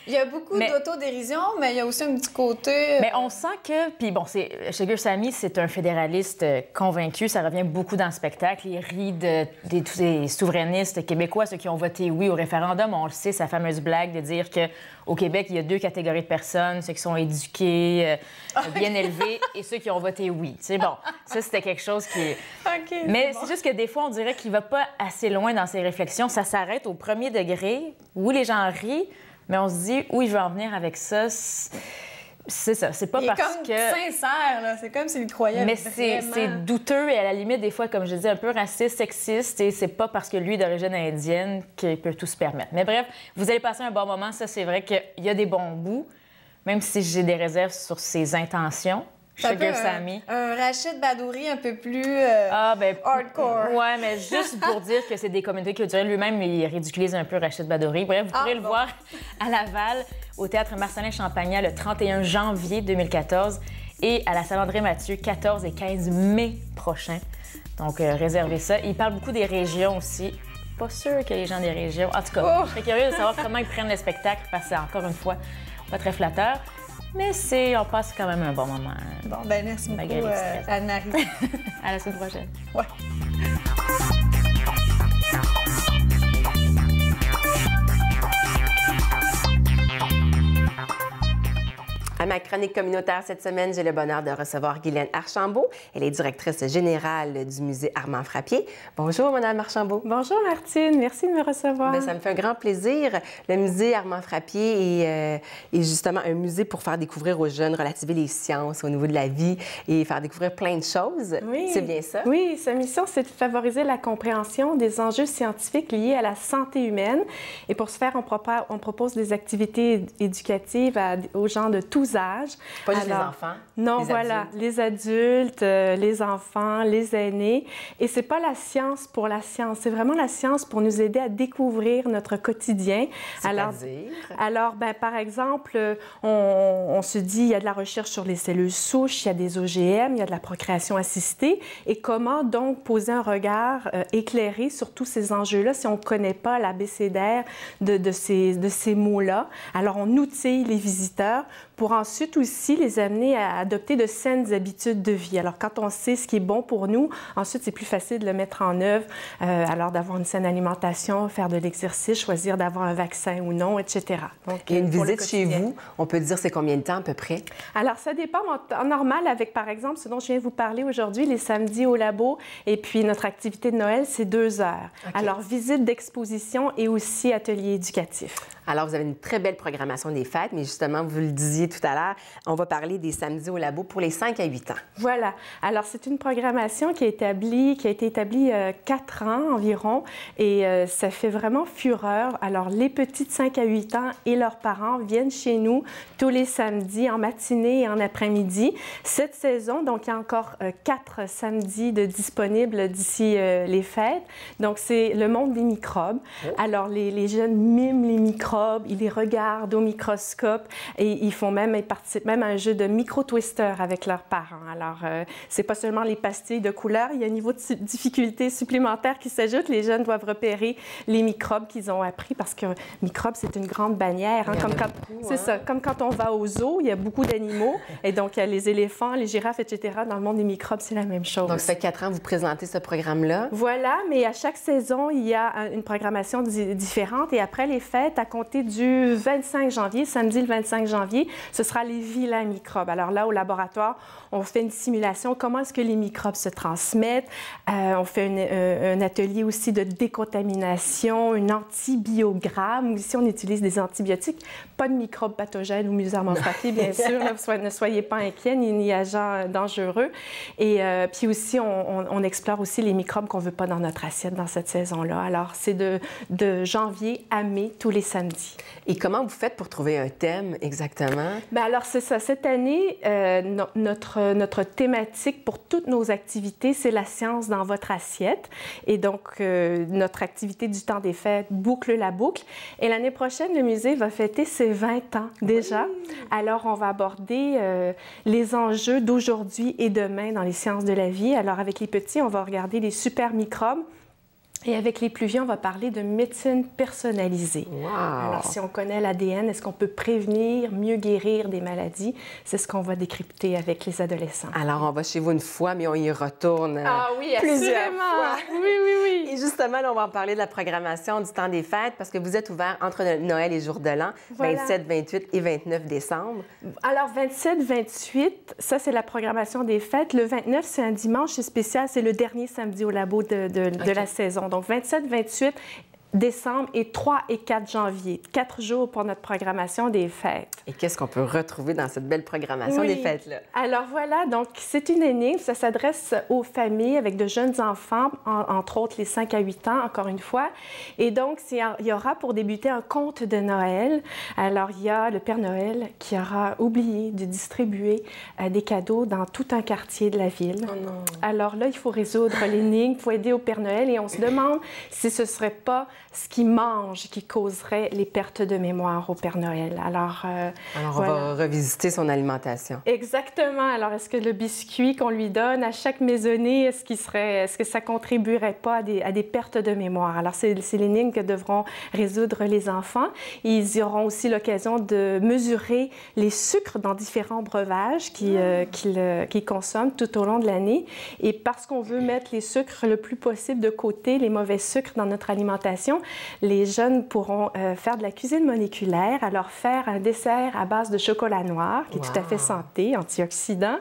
Il y a beaucoup d'autodérision, mais il y a aussi un petit côté... Mais on sent que... Puis bon, Sugar Sammy, c'est un fédéraliste convaincu. Ça revient beaucoup dans le spectacle. Il rit de tous les souverainistes québécois, ceux qui ont voté oui au référendum. On le sait, sa fameuse blague de dire qu'au Québec, il y a 2 catégories de personnes, ceux qui sont éduqués, bien élevés, et ceux qui ont voté oui. C'est bon, ça, c'était quelque chose qui... Okay, mais c'est juste que des fois, on dirait qu'il va pas assez loin dans ses réflexions. Ça s'arrête au premier degré, où les gens rient, mais on se dit, où il veut en venir avec ça. C'est ça, c'est pas il parce est comme que... sincère, là. C'est comme s'il croyait mais vraiment. c'est douteux et à la limite, des fois, comme je dis, un peu raciste, sexiste, et c'est pas parce que lui est d'origine indienne qu'il peut tout se permettre. Mais bref, vous allez passer un bon moment. Ça, c'est vrai qu'il y a des bons bouts, même si j'ai des réserves sur ses intentions. Sugar Sammy. Un Rachid Badouri un peu plus hardcore. Ouais, mais juste pour dire que c'est des communautés culturelles. Lui-même, il ridiculise un peu Rachid Badouri. Bref, vous pourrez le voir à Laval, au Théâtre Marcelin-Champagnat, le 31 janvier 2014 et à la Salle André-Mathieu, 14 et 15 mai prochain. Donc, réservez ça. Il parle beaucoup des régions aussi. Pas sûr que les gens des régions... En tout cas, je serais curieuse de savoir comment ils prennent le spectacle parce que c'est, encore une fois, pas très flatteur. Mais on passe quand même un bon moment. Bon, ben merci beaucoup, Anne-Marie. À la semaine prochaine. Ouais. À ma chronique communautaire cette semaine, j'ai le bonheur de recevoir Guylaine Archambault. Elle est directrice générale du musée Armand Frappier. Bonjour, Mme Archambault. Bonjour, Martine. Merci de me recevoir. Bien, ça me fait un grand plaisir. Le musée Armand Frappier est justement un musée pour faire découvrir aux jeunes, relativiser les sciences au niveau de la vie et faire découvrir plein de choses. Oui. C'est bien ça? Oui, sa mission, c'est de favoriser la compréhension des enjeux scientifiques liés à la santé humaine. Et pour ce faire, on propose des activités éducatives aux gens de tous âges. Pas juste les enfants? Non, les voilà. Adultes. Les adultes, les enfants, les aînés. Et c'est pas la science pour la science. C'est vraiment la science pour nous aider à découvrir notre quotidien. Alors, ben, par exemple, on se dit, il y a de la recherche sur les cellules souches, il y a des OGM, il y a de la procréation assistée. Et comment donc poser un regard éclairé sur tous ces enjeux-là si on ne connaît pas l'abécédaire de ces mots-là? Alors, on outille les visiteurs pour ensuite aussi les amener à adopter de saines habitudes de vie. Alors, quand on sait ce qui est bon pour nous, ensuite, c'est plus facile de le mettre en œuvre. Alors, d'avoir une saine alimentation, faire de l'exercice, choisir d'avoir un vaccin ou non, etc. Donc, et une visite chez vous, on peut dire c'est combien de temps à peu près? Alors, ça dépend. En normal, avec, par exemple, ce dont je viens vous parler aujourd'hui, les samedis au labo, et puis notre activité de Noël, c'est 2 heures. Okay. Alors, visite d'exposition et aussi atelier éducatif. Alors, vous avez une très belle programmation des fêtes, mais justement, vous le disiez tout à l'heure, on va parler des samedis au labo pour les 5 à 8 ans. Voilà. Alors, c'est une programmation qui a été établie 4 ans environ et ça fait vraiment fureur. Alors, les petits de 5 à 8 ans et leurs parents viennent chez nous tous les samedis en matinée et en après-midi. Cette saison, donc, il y a encore 4 samedis de disponibles d'ici les fêtes. Donc, c'est le monde des microbes. Oh. Alors, les jeunes miment les microbes, ils les regardent au microscope et ils participent même à un jeu de micro-twister avec leurs parents. Alors, c'est pas seulement les pastilles de couleur, il y a un niveau de difficulté supplémentaire qui s'ajoute. Les jeunes doivent repérer les microbes qu'ils ont appris parce que microbes, c'est une grande bannière. Hein, c'est ça. Comme quand on va au zoo, il y a beaucoup d'animaux et donc il y a les éléphants, les girafes, etc. Dans le monde des microbes, c'est la même chose. Donc, ça fait 4 ans que vous présentez ce programme-là? Voilà, mais à chaque saison, il y a une programmation différente et après les fêtes, à compter du 25 janvier, samedi le 25 janvier, ce ce sera les vilains microbes. Alors là, au laboratoire, on fait une simulation. Comment est-ce que les microbes se transmettent? On fait un atelier aussi de décontamination, une antibiogramme. Ici, on utilise des antibiotiques. Pas de microbes pathogènes ou muséum frappés, bien sûr. Là, ne soyez pas inquiets, ni agents dangereux. Et puis aussi, on explore aussi les microbes qu'on ne veut pas dans notre assiette dans cette saison-là. Alors, c'est de janvier à mai, tous les samedis. Et comment vous faites pour trouver un thème exactement? Bien, alors, c'est ça. Cette année, notre thématique pour toutes nos activités, c'est la science dans votre assiette. Et donc, notre activité du temps des fêtes boucle la boucle. Et l'année prochaine, le musée va fêter ses 20 ans déjà. Oui. Alors, on va aborder les enjeux d'aujourd'hui et demain dans les sciences de la vie. Alors, avec les petits, on va regarder les super microbes. Et avec les plus vieux, on va parler de médecine personnalisée. Wow. Alors, si on connaît l'ADN, est-ce qu'on peut prévenir, mieux guérir des maladies? C'est ce qu'on va décrypter avec les adolescents. Alors, on va chez vous une fois, mais on y retourne plusieurs fois. Oui. Et justement, là, on va en parler de la programmation du temps des fêtes parce que vous êtes ouvert entre Noël et Jour de l'An, voilà. 27, 28 et 29 décembre. Alors, 27, 28, ça, c'est la programmation des fêtes. Le 29, c'est un dimanche, c'est spécial, c'est le dernier samedi au labo de la saison. Donc, 27, 28 décembre et 3 et 4 janvier. 4 jours pour notre programmation des fêtes. Et qu'est-ce qu'on peut retrouver dans cette belle programmation des fêtes-là? Alors voilà, donc c'est une énigme. Ça s'adresse aux familles avec de jeunes enfants, entre autres les 5 à 8 ans, encore une fois. Et donc, il y aura pour débuter un conte de Noël. Alors, il y a le Père Noël qui aura oublié de distribuer des cadeaux dans tout un quartier de la ville. Oh non. Alors là, il faut résoudre l'énigme, il faut aider au Père Noël et on se demande si ce ne serait pas ce qu'il mange qui causerait les pertes de mémoire au Père Noël. Alors on va revisiter son alimentation. Exactement. Alors, est-ce que le biscuit qu'on lui donne à chaque maisonnée, est-ce que ça contribuerait pas à des pertes de mémoire? Alors, c'est l'énigme que devront résoudre les enfants. Ils auront aussi l'occasion de mesurer les sucres dans différents breuvages qu'ils consomment tout au long de l'année. Et parce qu'on veut mettre les sucres le plus possible de côté, les mauvais sucres dans notre alimentation, les jeunes pourront faire de la cuisine moléculaire, alors faire un dessert à base de chocolat noir, qui est tout à fait santé, antioxydant.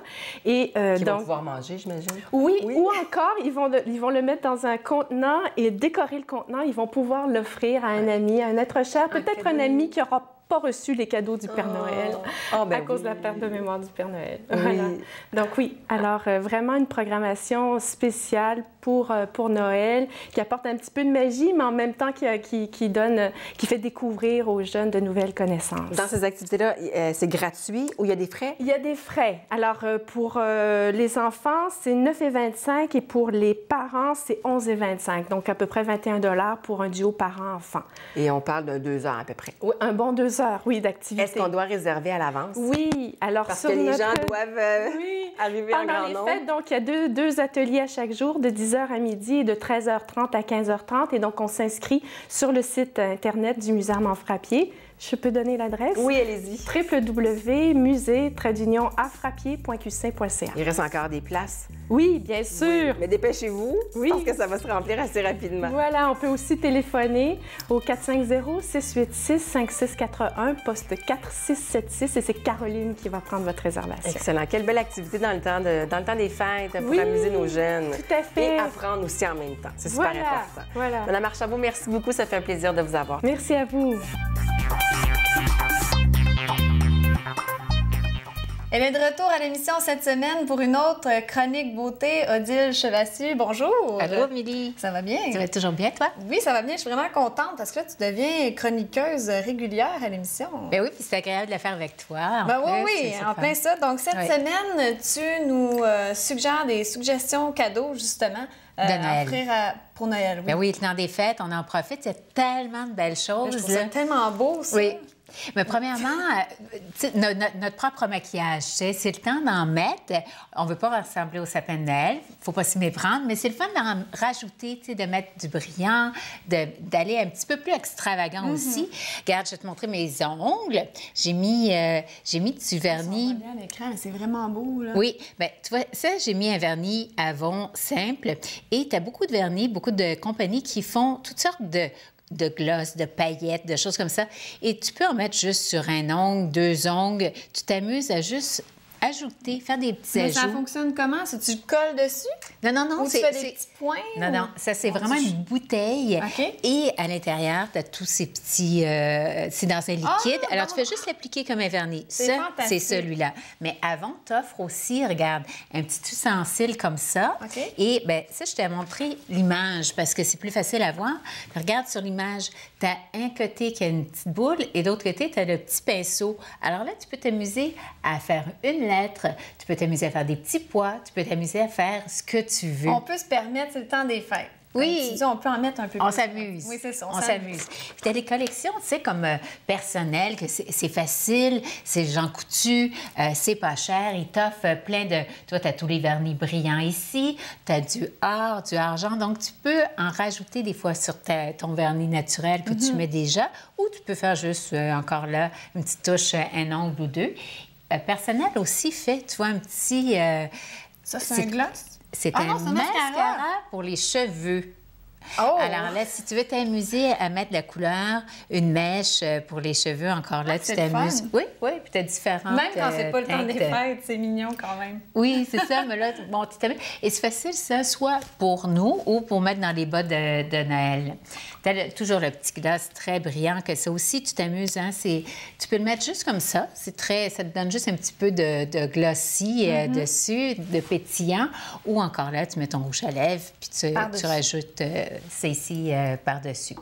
Et qu'ils vont pouvoir manger, j'imagine? Oui, ou encore, ils vont le mettre dans un contenant et décorer le contenant. Ils vont pouvoir l'offrir à un ami, à un être cher, peut-être un ami qui aura pas reçu les cadeaux du Père Noël à cause de la perte de mémoire du Père Noël. Oui. Voilà. Donc oui, alors vraiment une programmation spéciale pour Noël qui apporte un petit peu de magie, mais en même temps qui fait découvrir aux jeunes de nouvelles connaissances. Dans ces activités-là, c'est gratuit ou il y a des frais? Il y a des frais. Alors pour les enfants, c'est 9,25 et pour les parents, c'est 11,25. Donc à peu près 21 $ pour un duo parent-enfant. Et on parle de 2 heures à peu près. Oui, un bon 2 heures, oui, d'activité. Est-ce qu'on doit réserver à l'avance? Oui. Alors, parce que les gens doivent arriver en grand nombre. Pendant les fêtes, donc, il y a deux ateliers à chaque jour, de 10h à midi et de 13h30 à 15h30. Et donc, on s'inscrit sur le site Internet du Musée Armand Frappier. Je peux donner l'adresse? Oui, allez-y. www.musée-afrappier.qc.ca. Il reste encore des places? Oui, bien sûr. Oui. Mais dépêchez-vous, parce que ça va se remplir assez rapidement. Voilà, on peut aussi téléphoner au 450-686-5681, poste 4676, et c'est Caroline qui va prendre votre réservation. Excellent. Quelle belle activité dans le temps des fêtes pour amuser nos jeunes. Tout à fait. Et apprendre aussi en même temps. C'est super important. Voilà. Madame Archambault, merci beaucoup. Ça fait un plaisir de vous avoir. Merci à vous. Elle est de retour à l'émission cette semaine pour une autre chronique beauté. Odile Chevassu, bonjour. Allô, Amélie. Ça va bien? Ça va toujours bien, toi? Oui, ça va bien. Je suis vraiment contente parce que là, tu deviens chroniqueuse régulière à l'émission. Bien oui, puis c'est agréable de la faire avec toi. Oui, en plein ça. Donc, cette semaine, tu nous suggères des suggestions cadeaux, justement. De Noël. À offrir pour Noël, oui. Bien oui, le temps des fêtes, on en profite. Il y a tellement de belles choses. Je trouve ça tellement beau, ça. Oui. Mais premièrement, notre propre maquillage, c'est le temps d'en mettre. On ne veut pas ressembler au sapin de Noël, il ne faut pas s'y méprendre, mais c'est le fun d'en rajouter, de mettre du brillant, d'aller un petit peu plus extravagant aussi. Regarde, je vais te montrer mes ongles. J'ai mis du vernis. Ça à l'écran, mais c'est vraiment beau, là. Oui, bien, tu vois, ça, j'ai mis un vernis Avon simple. Et tu as beaucoup de vernis, beaucoup de compagnies qui font toutes sortes de de gloss, de paillettes, de choses comme ça. Et tu peux en mettre juste sur un ongle, 2 ongles. Tu t'amuses à juste ajouter, faire des petits Mais ajouts. ça fonctionne comment? Ça, tu colles dessus? Non, Ou tu fais des petits points? Non, ça, c'est vraiment une bouteille. OK. Et à l'intérieur, tu as tous ces petits... c'est dans un liquide. Alors, tu fais juste l'appliquer comme un vernis. C'est Ça, fantastique. c'est celui-là. Mais avant, tu offres aussi, regarde, un petit ustensile comme ça. OK. Et bien, ça, je t'ai montré l'image parce que c'est plus facile à voir. Regarde sur l'image, tu as un côté qui a une petite boule et de l'autre côté, tu as le petit pinceau. Alors là, tu peux t'amuser à faire une lettre, tu peux t'amuser à faire des petits pois, tu peux t'amuser à faire ce que tu veux. On peut se permettre, c'est le temps des fêtes. Oui. Comme tu dis, on peut en mettre un peu plus. On s'amuse. Oui, c'est ça. On s'amuse. Puis tu as des collections, tu sais, comme personnelles, que c'est facile, c'est Jean Coutu, c'est pas cher, ils t'offrent plein de... Toi, tu as tous les vernis brillants ici, tu as du or, du argent, donc tu peux en rajouter des fois sur ton vernis naturel que tu mets déjà, ou tu peux faire juste, encore là, une petite touche, un ongle ou deux. Personnel aussi fait, tu vois, un petit... Ça, c'est un gloss? C'est Ah un non, c'est un mascara pour les cheveux. Oh! Alors là, si tu veux t'amuser à mettre de la couleur, une mèche pour les cheveux, encore là, tu c'est t'amuses. le Oui, puis tu as différentes Même quand c'est pas le temps des teintes. fêtes, c'est mignon quand même. Oui, c'est ça, mais là, bon, tu t'amuses. Et c'est facile, ça, soit pour nous ou pour mettre dans les bas de Noël. Tu as toujours le petit gloss très brillant, que ça aussi, tu t'amuses. Hein? Tu peux le mettre juste comme ça. Ça te donne juste un petit peu de glossy dessus, de pétillant. Ou encore là, tu mets ton rouge à lèvres, puis tu rajoutes ça ici par-dessus.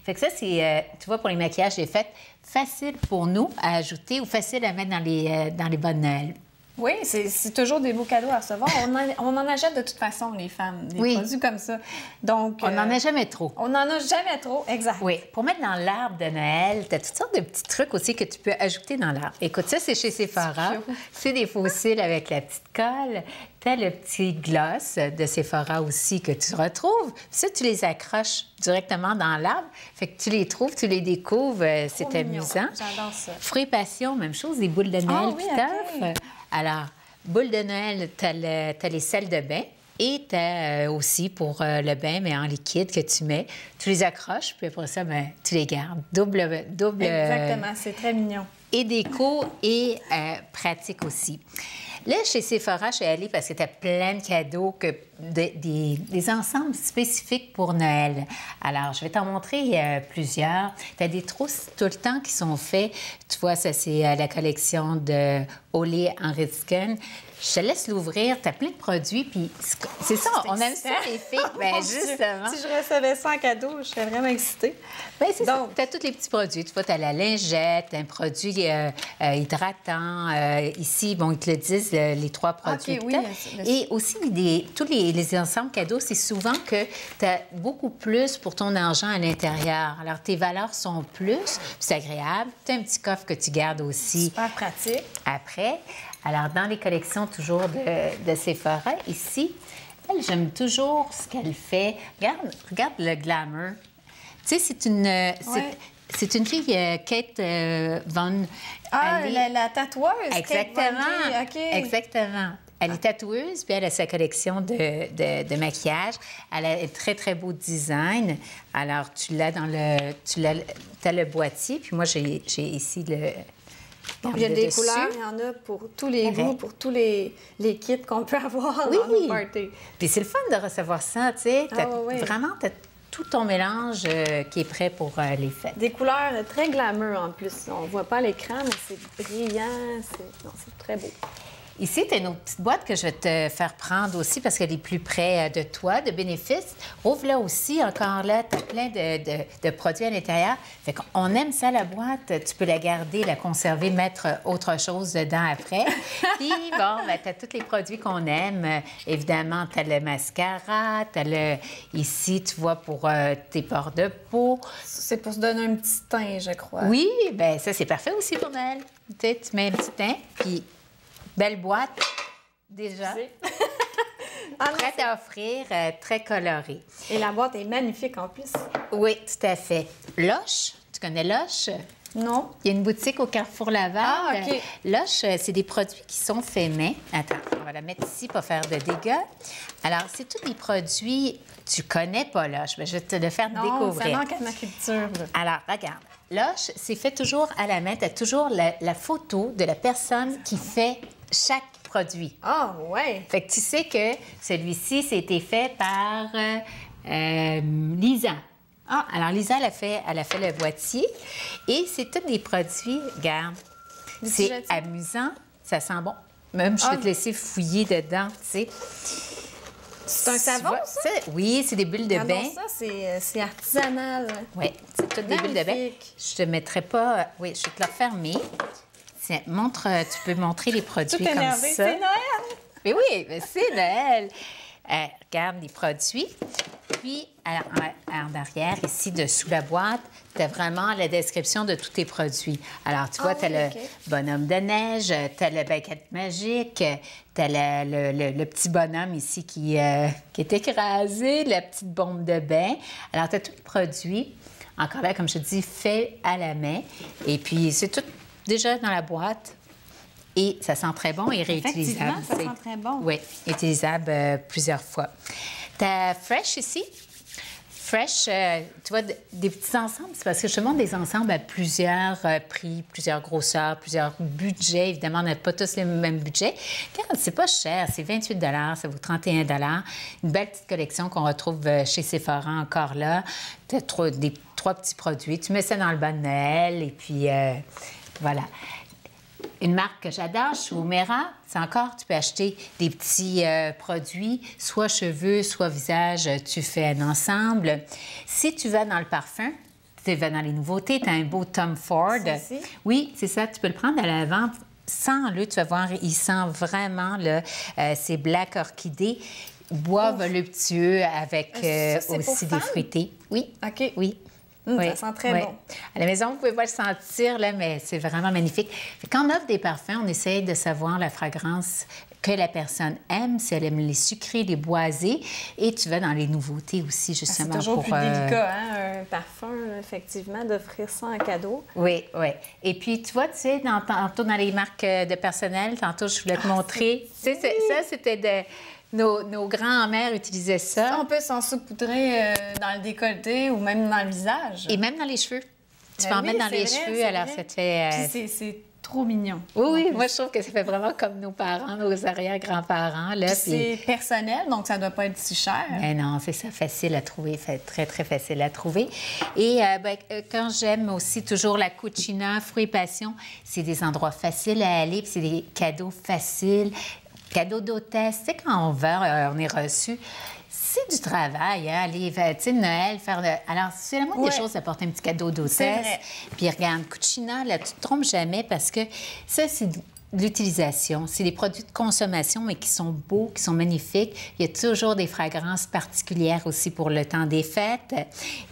Fait que ça, c'est, tu vois, pour les maquillages, j'ai fait facile pour nous à ajouter ou facile à mettre dans les bas de Noël. Oui, c'est toujours des beaux cadeaux à recevoir. On en achète de toute façon, les femmes, des produits comme ça. Donc, on n'en a jamais trop. On n'en a jamais trop, exact. Oui. Pour mettre dans l'arbre de Noël, tu as toutes sortes de petits trucs aussi que tu peux ajouter dans l'arbre. Écoute, ça, c'est chez Sephora. C'est des fossiles avec la petite colle. Tu as le petit gloss de Sephora aussi que tu retrouves. Puis ça, tu les accroches directement dans l'arbre. Fait que tu les trouves, tu les découvres. C'est amusant. J'adore ça. Fruits passion, même chose, des boules de Noël qui t'offrent. Alors, boules de Noël, tu as les sels de bain et tu as aussi pour le bain, mais en liquide que tu mets. Tu les accroches, puis après ça, ben, tu les gardes. Double. Exactement, c'est très mignon. Et déco et pratique aussi. Là, chez Sephora, je suis allée parce que tu as plein de cadeaux, des ensembles spécifiques pour Noël. Alors, je vais t'en montrer plusieurs. Tu as des trousses tout le temps qui sont faits. Tu vois, ça, c'est la collection de Ole Henriksen. Je te laisse l'ouvrir. Tu as plein de produits, puis c'est ça, on aime ça, les filles. Bien, justement. Si je recevais ça en cadeau, je serais vraiment excitée. Bien, c'est ça. Tu as tous les petits produits. Tu vois, tu as la lingette, un produit hydratant. Ici, bon, ils te le disent, les 3 produits. OK, oui. Et aussi, tous les ensembles cadeaux, c'est souvent que tu as beaucoup plus pour ton argent à l'intérieur. Alors, tes valeurs sont plus, puis c'est agréable. Tu as un petit coffre que tu gardes aussi. Super pratique. Après. Alors, dans les collections toujours de Sephora, ici, elle, j'aime toujours ce qu'elle fait. Regarde le glamour. Tu sais, c'est une fille, Kate Von... Ah, la tatoueuse. Exactement. OK. Exactement. Elle est tatoueuse, puis elle a sa collection de maquillage. Elle a un très, très beau design. Alors, tu l'as dans le... Tu as le boîtier, puis moi, j'ai ici le... Il y a des couleurs, il y en a pour tous les goûts, pour tous les kits qu'on peut avoir dans nos parties. Puis c'est le fun de recevoir ça, tu sais. Vraiment, tu as tout ton mélange qui est prêt pour les fêtes. Des couleurs très glamour en plus. On ne voit pas à l'écran, mais c'est brillant. C'est très beau. Ici, tu as une autre petite boîte que je vais te faire prendre aussi parce qu'elle est plus près de toi, de bénéfices. Ouvre-la aussi, encore là, tu as plein de produits à l'intérieur. Fait qu'on aime ça, la boîte. Tu peux la garder, la conserver, mettre autre chose dedans après. Puis, bon, ben, tu as tous les produits qu'on aime. Évidemment, tu as le mascara, tu as ici, tu vois, pour tes pores de peau. C'est pour se donner un petit teint, je crois. Oui, bien, ça, c'est parfait aussi pour Noël. Tu mets un petit teint, puis... Belle boîte, déjà. Prête à offrir, très colorée. Et la boîte est magnifique en plus. Oui, tout à fait. Loche, tu connais Loche? Non. Il y a une boutique au Carrefour Laval. Ah, OK. Lush, c'est des produits qui sont faits main. Attends, on va la mettre ici pour faire de dégâts. Alors, c'est tous des produits... Tu connais pas Lush, mais je vais te le faire découvrir. Ça manque à ma culture. Alors, regarde. Lush, c'est fait toujours à la main. Tu as toujours la photo de la personne qui fait chaque produit. Ah, ouais. Fait que tu sais que celui-ci, c'était fait par Lisa. Ah, alors Lisa, elle a fait le boîtier. Et c'est tous des produits, regarde, c'est amusant, ça sent bon. Même, je vais te laisser fouiller dedans, tu sais. C'est un savon, ça? Oui, c'est des bulles de bain. Ça, c'est artisanal. Oui, c'est toutes des bulles de bain. Je te mettrai pas... Oui, je vais te la refermer. Tiens, tu peux montrer les produits comme ça. C'est Noël! Mais oui, mais c'est Noël. Regarde les produits. Puis, en arrière, ici, dessous la boîte, tu as vraiment la description de tous tes produits. Alors, tu vois, tu as le bonhomme de neige, tu as le baguette magique, tu as le petit bonhomme ici qui est écrasé, la petite bombe de bain. Alors, tu as tous les produits, encore là, comme je te dis, fait à la main. Et puis, c'est tout déjà dans la boîte. Et ça sent très bon et réutilisable. Effectivement, ça sent très bon. Oui, utilisable plusieurs fois. Tu as Fresh ici. Fresh, tu vois, des petits ensembles. C'est parce que je te montre des ensembles à plusieurs prix, plusieurs grosseurs, plusieurs budgets. Évidemment, on n'a pas tous le même budget. Regarde, c'est pas cher. C'est 28 $, ça vaut 31 $. Une belle petite collection qu'on retrouve chez Sephora encore là. Tu as trois petits produits. Tu mets ça dans le bas de Noël et puis voilà. Une marque que j'adore, Shumera, c'est encore, tu peux acheter des petits produits, soit cheveux, soit visage, tu fais un ensemble. Si tu vas dans le parfum, tu vas dans les nouveautés, tu as un beau Tom Ford. Oui, c'est ça, tu peux le prendre à la vente. Sens-le, tu vas voir, il sent vraiment, c'est Black Orchidée. Bois voluptueux avec aussi des fruités. Oui, OK. Oui. Oui, ça sent très bon. À la maison, vous pouvez pas le sentir, là, mais c'est vraiment magnifique. Quand on offre des parfums, on essaye de savoir la fragrance que la personne aime, si elle aime les sucrés, les boisés. Et tu vas dans les nouveautés aussi, justement. C'est toujours plus délicat, hein, un parfum, effectivement, d'offrir ça en cadeau. Oui, oui. Et puis, tu vois, tu sais, tantôt dans les marques de personnel, tantôt, je voulais te montrer. Ça, c'était de... Nos grands-mères utilisaient ça. On peut s'en saupoudrer dans le décolleté ou même dans le visage. Et même dans les cheveux. Tu peux en mettre dans les cheveux, alors ça te fait... Puis c'est trop mignon. Oui, moi, je trouve que ça fait vraiment comme nos parents, nos arrière-grands-parents. Puis c'est personnel, donc ça ne doit pas être si cher. Mais non, c'est ça, facile à trouver, très, très facile à trouver. Et quand j'aime aussi toujours la Cucina, Fruits et Passion, c'est des endroits faciles à aller, puis c'est des cadeaux faciles. Cadeau d'hôtesse, tu sais, quand on est reçu, c'est du travail, hein, aller, tu sais, Noël, faire le... Alors, c'est la moindre des choses d'apporter un petit cadeau d'hôtesse. Puis regarde, Cucina, là, tu te trompes jamais parce que ça, c'est de l'utilisation. C'est des produits de consommation, mais qui sont beaux, qui sont magnifiques. Il y a toujours des fragrances particulières aussi pour le temps des fêtes.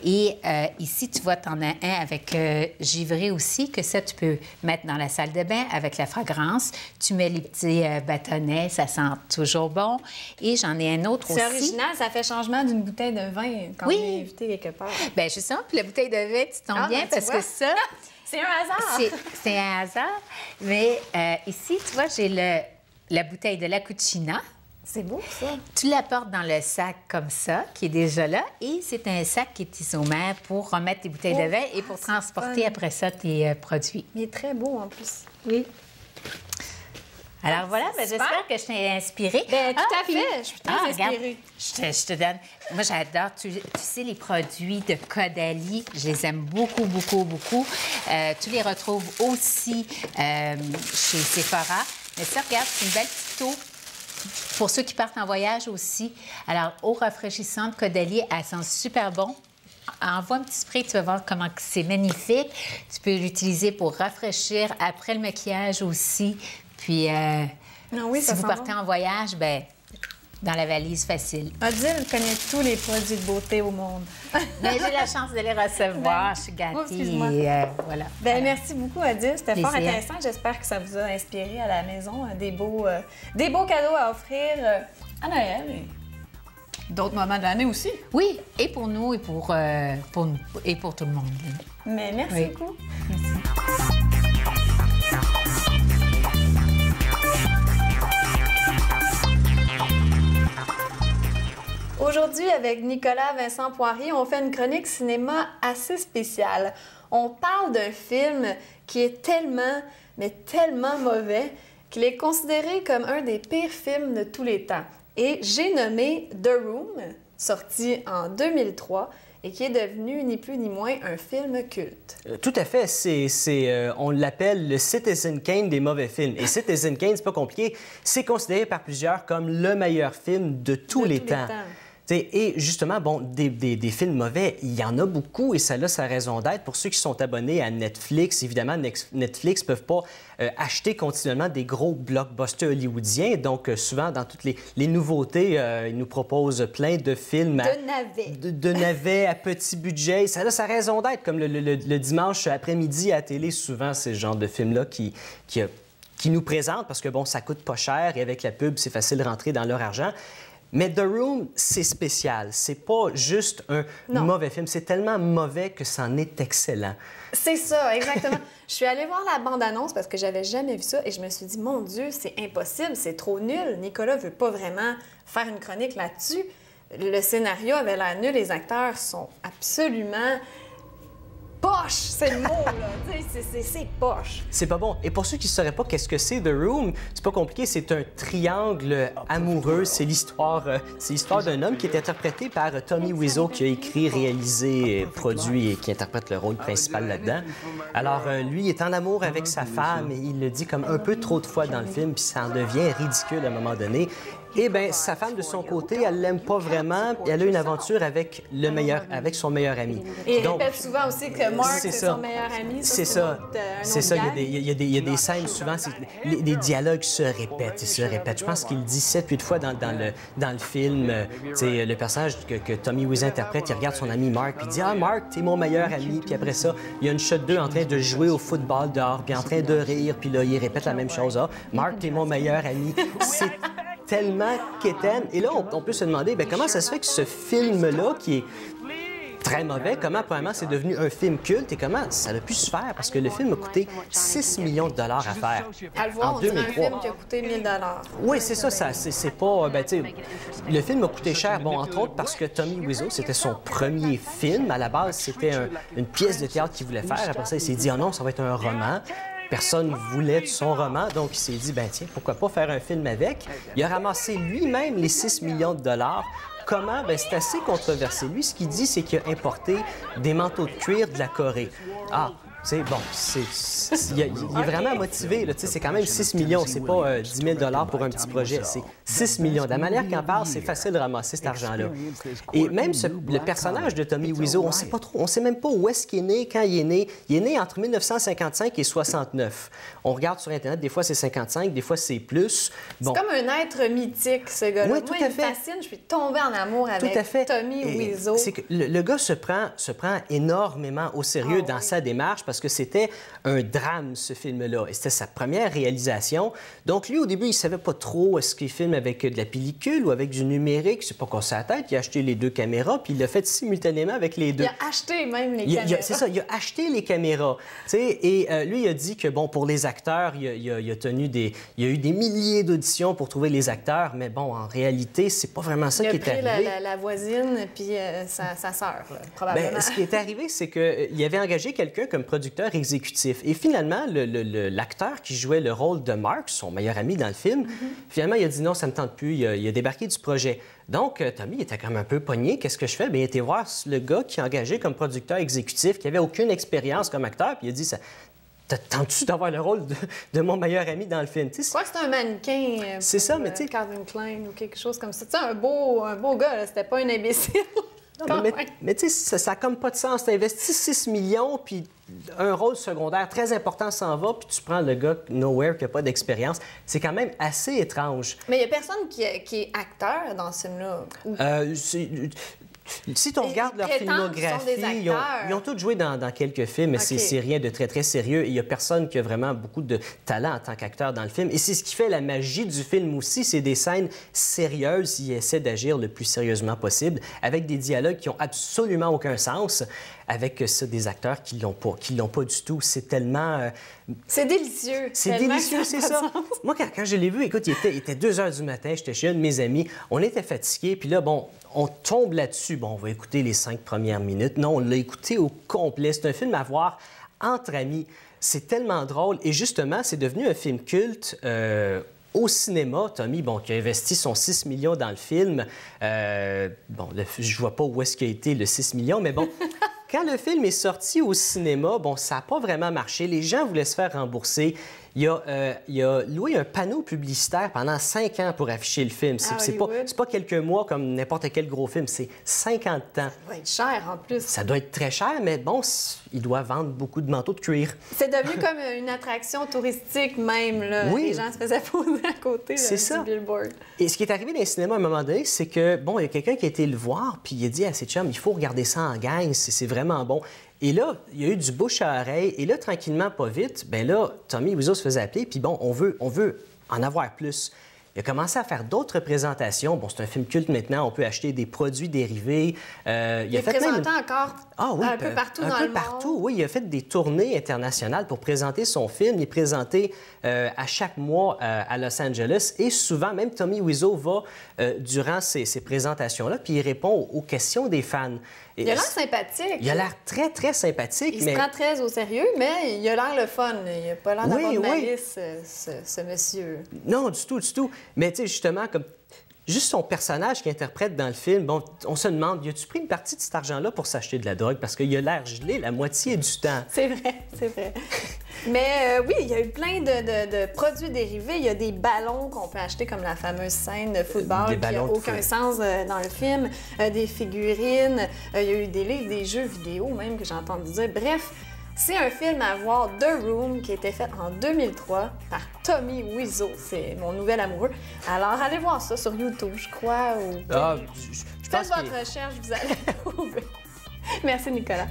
Et ici, tu vois, tu en as un avec givré aussi, que ça, tu peux mettre dans la salle de bain avec la fragrance. Tu mets les petits bâtonnets, ça sent toujours bon. Et j'en ai un autre aussi. C'est original, ça fait changement d'une bouteille de vin quand on est invité quelque part. Bien, justement, puis la bouteille de vin, tu tombes bien parce que ça... C'est un hasard. C'est un hasard. Mais ici, tu vois, j'ai la bouteille de la Cucina. C'est beau, ça. Tu la portes dans le sac comme ça, qui est déjà là. Et c'est un sac qui est isomère pour remettre tes bouteilles de vin et pour transporter après ça tes produits. Il est très beau, en plus. Oui. Alors voilà, j'espère que je t'ai inspirée. Bien, tout à fait. Je suis très inspirée. Regarde, je te donne... Moi, j'adore, tu sais, les produits de Caudalie. Je les aime beaucoup, beaucoup, beaucoup. Tu les retrouves aussi chez Sephora. Mais ça, regarde, c'est une belle petite eau pour ceux qui partent en voyage aussi. Alors, eau rafraîchissante Caudalie, elle sent super bon. Envoie un petit spray, tu vas voir comment c'est magnifique. Tu peux l'utiliser pour rafraîchir après le maquillage aussi. Puis, si vous partez en voyage, bien, dans la valise facile. Odile connaît tous les produits de beauté au monde. Mais j'ai la chance de les recevoir. Je suis gâtée. Et, voilà. Merci beaucoup, Odile. C'était fort intéressant. J'espère que ça vous a inspiré à la maison des beaux cadeaux à offrir à Noël et d'autres moments de l'année aussi. Oui, et pour nous et pour tout le monde. Mais merci beaucoup. Merci. Aujourd'hui, avec Nicolas Vincent Poirier, on fait une chronique cinéma assez spéciale. On parle d'un film qui est tellement, mais tellement mauvais qu'il est considéré comme un des pires films de tous les temps. Et j'ai nommé The Room, sorti en 2003, et qui est devenu ni plus ni moins un film culte. Tout à fait. On l'appelle le Citizen Kane des mauvais films. Et Citizen Kane, c'est pas compliqué, c'est considéré par plusieurs comme le meilleur film de tous les temps. Et justement, bon, des films mauvais, il y en a beaucoup et ça a sa raison d'être. Pour ceux qui sont abonnés à Netflix, évidemment, Netflix ne peuvent pas acheter continuellement des gros blockbusters hollywoodiens. Donc, souvent, dans toutes les nouveautés, ils nous proposent plein de films de navets à petit budget. Ça a sa raison d'être, comme le dimanche après-midi à la télé, souvent, c'est ce genre de films-là qui nous présentent parce que, bon, ça coûte pas cher et avec la pub, c'est facile de rentrer dans leur argent. Mais The Room, c'est spécial. C'est pas juste un mauvais film. C'est tellement mauvais que c'en est excellent. C'est ça, exactement. Je suis allée voir la bande-annonce parce que j'avais jamais vu ça et je me suis dit, mon Dieu, c'est impossible, c'est trop nul. Nicolas veut pas vraiment faire une chronique là-dessus. Le scénario avait l'air nul, les acteurs sont absolument... poche, c'est le mot, là. C'est poche. C'est pas bon. Et pour ceux qui ne sauraient pas qu'est-ce que c'est The Room, c'est pas compliqué, c'est un triangle amoureux. C'est l'histoire d'un homme qui est interprété par Tommy Wiseau, qui a écrit, réalisé, produit et qui interprète le rôle principal là-dedans. Alors, lui, il est en amour avec sa femme et il le dit comme un peu trop de fois dans le film, puis ça en devient ridicule à un moment donné. Eh bien, sa femme, de son côté, elle l'aime pas vraiment. Elle a une aventure avec son meilleur ami. Et il répète souvent aussi que Mark, c'est son meilleur ami. C'est ça. C'est ça. Il y a des scènes, souvent, les dialogues se répètent. Ils se répètent. Je pense qu'il dit 7-8 fois dans le film. Le personnage que Tommy Wiseau interprète, il regarde son ami Mark, puis il dit « Ah, Mark, t'es mon meilleur ami. » Puis après ça, il y a une shot d'eux en train de jouer au football dehors, puis en train de rire, puis là, il répète la même chose. « Ah, Mark, t'es mon meilleur ami. » C'est tellement quétaine. Et là, on peut se demander, bien, comment ça se fait que ce film-là, qui est très mauvais, comment, premièrement, c'est devenu un film culte et comment ça a pu se faire? Parce que le film a coûté 6 millions de dollars à faire. À le voir, on dirait un film qui a coûté 1 000 $. Oui, c'est ça. C'est pas... Ben, tu sais, le film a coûté cher, bon, entre autres parce que Tommy Wiseau, c'était son premier film. À la base, c'était une pièce de théâtre qu'il voulait faire. Après ça, il s'est dit, oh non, ça va être un roman. Personne voulait de son roman, donc il s'est dit, ben tiens, pourquoi pas faire un film avec? Il a ramassé lui-même les 6 millions de dollars. Comment? Bien, c'est assez controversé. Lui, ce qu'il dit, c'est qu'il a importé des manteaux de cuir de la Corée. Ah, tu sais, bon, il est vraiment motivé. C'est quand même 6 millions. C'est pas 10 000 $ pour un petit projet. C'est 6 millions. De la manière qu'il en parle, c'est facile de ramasser cet argent-là. Et même le personnage de Tommy Wiseau, on sait pas trop. On sait même pas où est-ce qu'il est né, quand il est né. Il est né entre 1955 et 69. On regarde sur Internet, des fois c'est 55, des fois c'est plus. Bon. C'est comme un être mythique, ce gars-là. Oui, Moi, il me fascine. Je suis tombée en amour avec Tommy Wiseau. C'est que le gars se prend énormément au sérieux dans sa démarche parce que c'était un drame, ce film-là. Et c'était sa première réalisation. Donc, lui, au début, il ne savait pas trop est-ce qu'il filme avec de la pellicule ou avec du numérique. C'est pas cassé la tête. Il a acheté les deux caméras, puis il l'a fait simultanément avec les deux. Il a acheté même les caméras. C'est ça, il a acheté les caméras. Et lui, il a dit que, bon, pour les acteurs, il y a eu des milliers d'auditions pour trouver les acteurs, mais bon, en réalité, c'est pas vraiment ça qui est arrivé. Il a pris la voisine, puis sa sœur, probablement. Bien, ce qui est arrivé, c'est qu'il avait engagé quelqu'un comme producteur exécutif. Et finalement, l'acteur qui jouait le rôle de Mark, son meilleur ami dans le film, finalement, il a dit non, ça me tente plus. Il a débarqué du projet. Donc, Tommy était comme un peu pogné. Qu'est-ce que je fais? Bien, il était voir le gars qui a engagé comme producteur exécutif, qui n'avait aucune expérience comme acteur, puis il a dit, tentes-tu d'avoir le rôle de mon meilleur ami dans le film? Je crois que c'était un mannequin. C'est ça, mais tu sais... Calvin Klein ou quelque chose comme ça. Tu sais, un beau gars, c'était pas un imbécile. Non, mais tu sais, ça n'a comme pas de sens. Tu investis 6 millions, puis un rôle secondaire très important s'en va, puis tu prends le gars nowhere qui n'a pas d'expérience. C'est quand même assez étrange. Mais il n'y a personne qui est acteur dans ce film-là. Si on regarde leur filmographie, ils ont tous joué dans quelques films, mais c'est rien de très, très sérieux. Et il n'y a personne qui a vraiment beaucoup de talent en tant qu'acteur dans le film. Et c'est ce qui fait la magie du film aussi. C'est des scènes sérieuses. Ils essaient d'agir le plus sérieusement possible, avec des dialogues qui n'ont absolument aucun sens. avec ça des acteurs qui l'ont pas du tout. C'est tellement... c'est délicieux. C'est délicieux, c'est ça. Moi, quand je l'ai vu, écoute, il était 2 heures du matin, j'étais chez un de mes amis, on était fatigués, puis là, bon, on tombe là-dessus. Bon, on va écouter les 5 premières minutes. Non, on l'a écouté au complet. C'est un film à voir entre amis. C'est tellement drôle. Et justement, c'est devenu un film culte au cinéma. Tommy, bon, qui a investi son 6 millions dans le film. Bon, je vois pas où est-ce qu'il a été le 6 millions, mais bon... Quand le film est sorti au cinéma, bon, ça n'a pas vraiment marché. Les gens voulaient se faire rembourser. Il a loué un panneau publicitaire pendant 5 ans pour afficher le film. C'est pas quelques mois comme n'importe quel gros film, c'est 50 ans. Ça doit être cher en plus. Ça doit être très cher, mais bon, il doit vendre beaucoup de manteaux de cuir. C'est devenu comme une attraction touristique même. Là. Oui. Les gens se faisaient poser à côté du billboard. Et ce qui est arrivé dans les cinémas à un moment donné, c'est que, bon, il y a quelqu'un qui a été le voir, puis il a dit à ses chums, il faut regarder ça en gang, c'est vraiment bon. Et là, il y a eu du bouche à oreille. Et là, tranquillement, pas vite, bien là, Tommy Wiseau se faisait appeler. Puis bon, on veut en avoir plus. Il a commencé à faire d'autres présentations. Bon, c'est un film culte maintenant. On peut acheter des produits dérivés. Il est présenté encore un peu partout dans le monde. Oui, il a fait des tournées internationales pour présenter son film. Il est présenté à chaque mois à Los Angeles. Et souvent, même Tommy Wiseau va durant ces présentations-là, puis il répond aux questions des fans. Il a l'air sympathique. Il a l'air très, très sympathique. Il se prend très au sérieux, mais il a l'air le fun. Il n'a pas l'air d'avoir de malice, ce monsieur. Non, du tout, du tout. Mais tu sais, justement, comme juste son personnage qu'il interprète dans le film, bon, on se demande, y a-tu pris une partie de cet argent-là pour s'acheter de la drogue? Parce qu'il a l'air gelé la moitié du temps. C'est vrai, c'est vrai. Mais oui, il y a eu plein de produits dérivés. Il y a des ballons qu'on peut acheter, comme la fameuse scène de football qui n'a aucun sens dans le film, des figurines, il y a eu des livres, des jeux vidéo même que j'ai entendu dire. Bref, c'est un film à voir, The Room, qui a été fait en 2003 par Tommy Wiseau. C'est mon nouvel amoureux. Alors, allez voir ça sur YouTube, je crois. Ou... Faites votre recherche, vous allez trouver. Merci, Nicolas.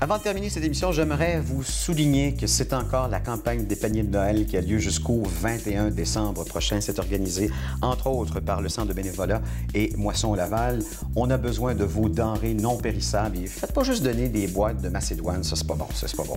Avant de terminer cette émission, j'aimerais vous souligner que c'est encore la campagne des paniers de Noël qui a lieu jusqu'au 21 décembre prochain. C'est organisé, entre autres, par le Centre de bénévolat et Moisson Laval. On a besoin de vos denrées non périssables. Et faites pas juste donner des boîtes de macédoine, ça c'est pas bon, ça c'est pas bon.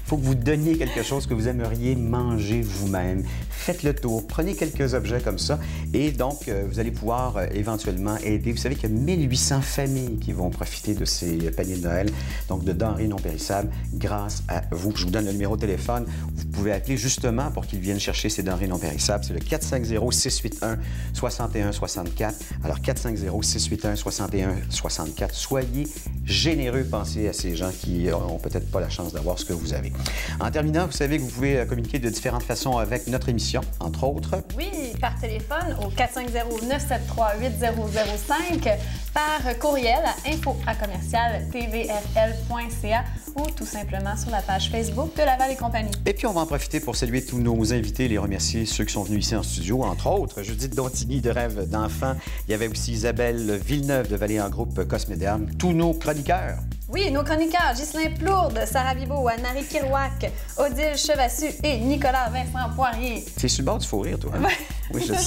Faut que vous donniez quelque chose que vous aimeriez manger vous-même. Faites le tour, prenez quelques objets comme ça et donc vous allez pouvoir éventuellement aider. Vous savez qu'il y a 1800 familles qui vont profiter de ces paniers de Noël, donc de denrées non périssables grâce à vous. Je vous donne le numéro de téléphone. Vous pouvez appeler justement pour qu'ils viennent chercher ces denrées non périssables. C'est le 450-681-6164. Alors, 450-681-6164. Soyez généreux. Pensez à ces gens qui n'ont peut-être pas la chance d'avoir ce que vous avez. En terminant, vous savez que vous pouvez communiquer de différentes façons avec notre émission, entre autres. Oui, par téléphone au 450-973-8005, par courriel à info@tvfl.ca ou tout simplement sur la page Facebook de Laval et compagnie. Et puis, on va en profiter pour saluer tous nos invités, les remercier, ceux qui sont venus ici en studio, entre autres, Judith Dontigny de Rêve d'enfant. Il y avait aussi Isabelle Villeneuve de Vallée en groupe Cosméderme. Tous nos chroniqueurs. Oui, nos chroniqueurs, Ghislain Plourde, Sarah Bibeau, Anne-Marie Kirouac, Odile Chevassu et Nicolas Vincent Poirier. T'es sur le bord du faux rire, toi. Hein? Oui, je sais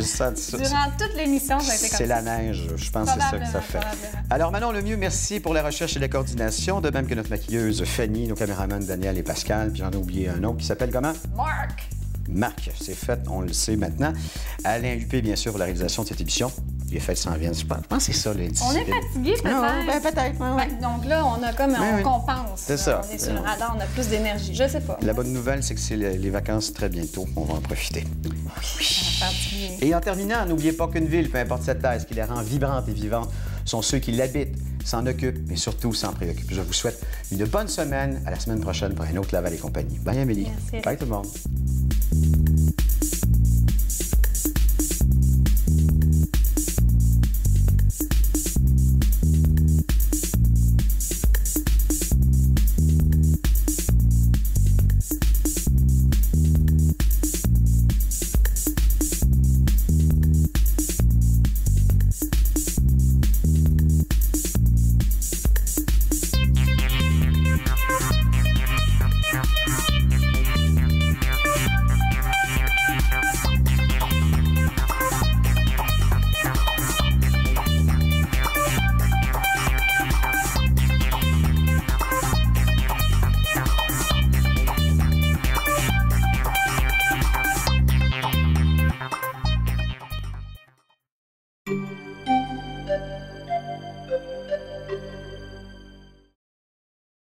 ça. Durant toute l'émission, ça a été comme ça. C'est la neige, je pense que c'est ça que ça fait. Alors, Manon Lemieux, merci pour la recherche et la coordination, de même que notre maquilleuse Fanny, nos caméramans Daniel et Pascal, puis j'en ai oublié un autre qui s'appelle comment? Marc, c'est fait, on le sait maintenant. Alain Huppé, bien sûr, pour la réalisation de cette émission. Les fêtes s'en viennent. Je pense que c'est ça, les On est fatigué, peut-être. Ben, peut-être, oui. Donc là, on a comme, on compense. C'est ça. On est sur le radar, on a plus d'énergie. Je sais pas. La bonne nouvelle, c'est que c'est les vacances très bientôt. On va en profiter. Oui. Et en terminant, n'oubliez pas qu'une ville, peu importe sa taille, ce qui la rend vibrante et vivante, sont ceux qui l'habitent, s'en occupent, mais surtout s'en préoccupent. Je vous souhaite une bonne semaine. À la semaine prochaine pour un autre Laval et compagnie. Bye, Amélie. Merci. Bye, tout le monde.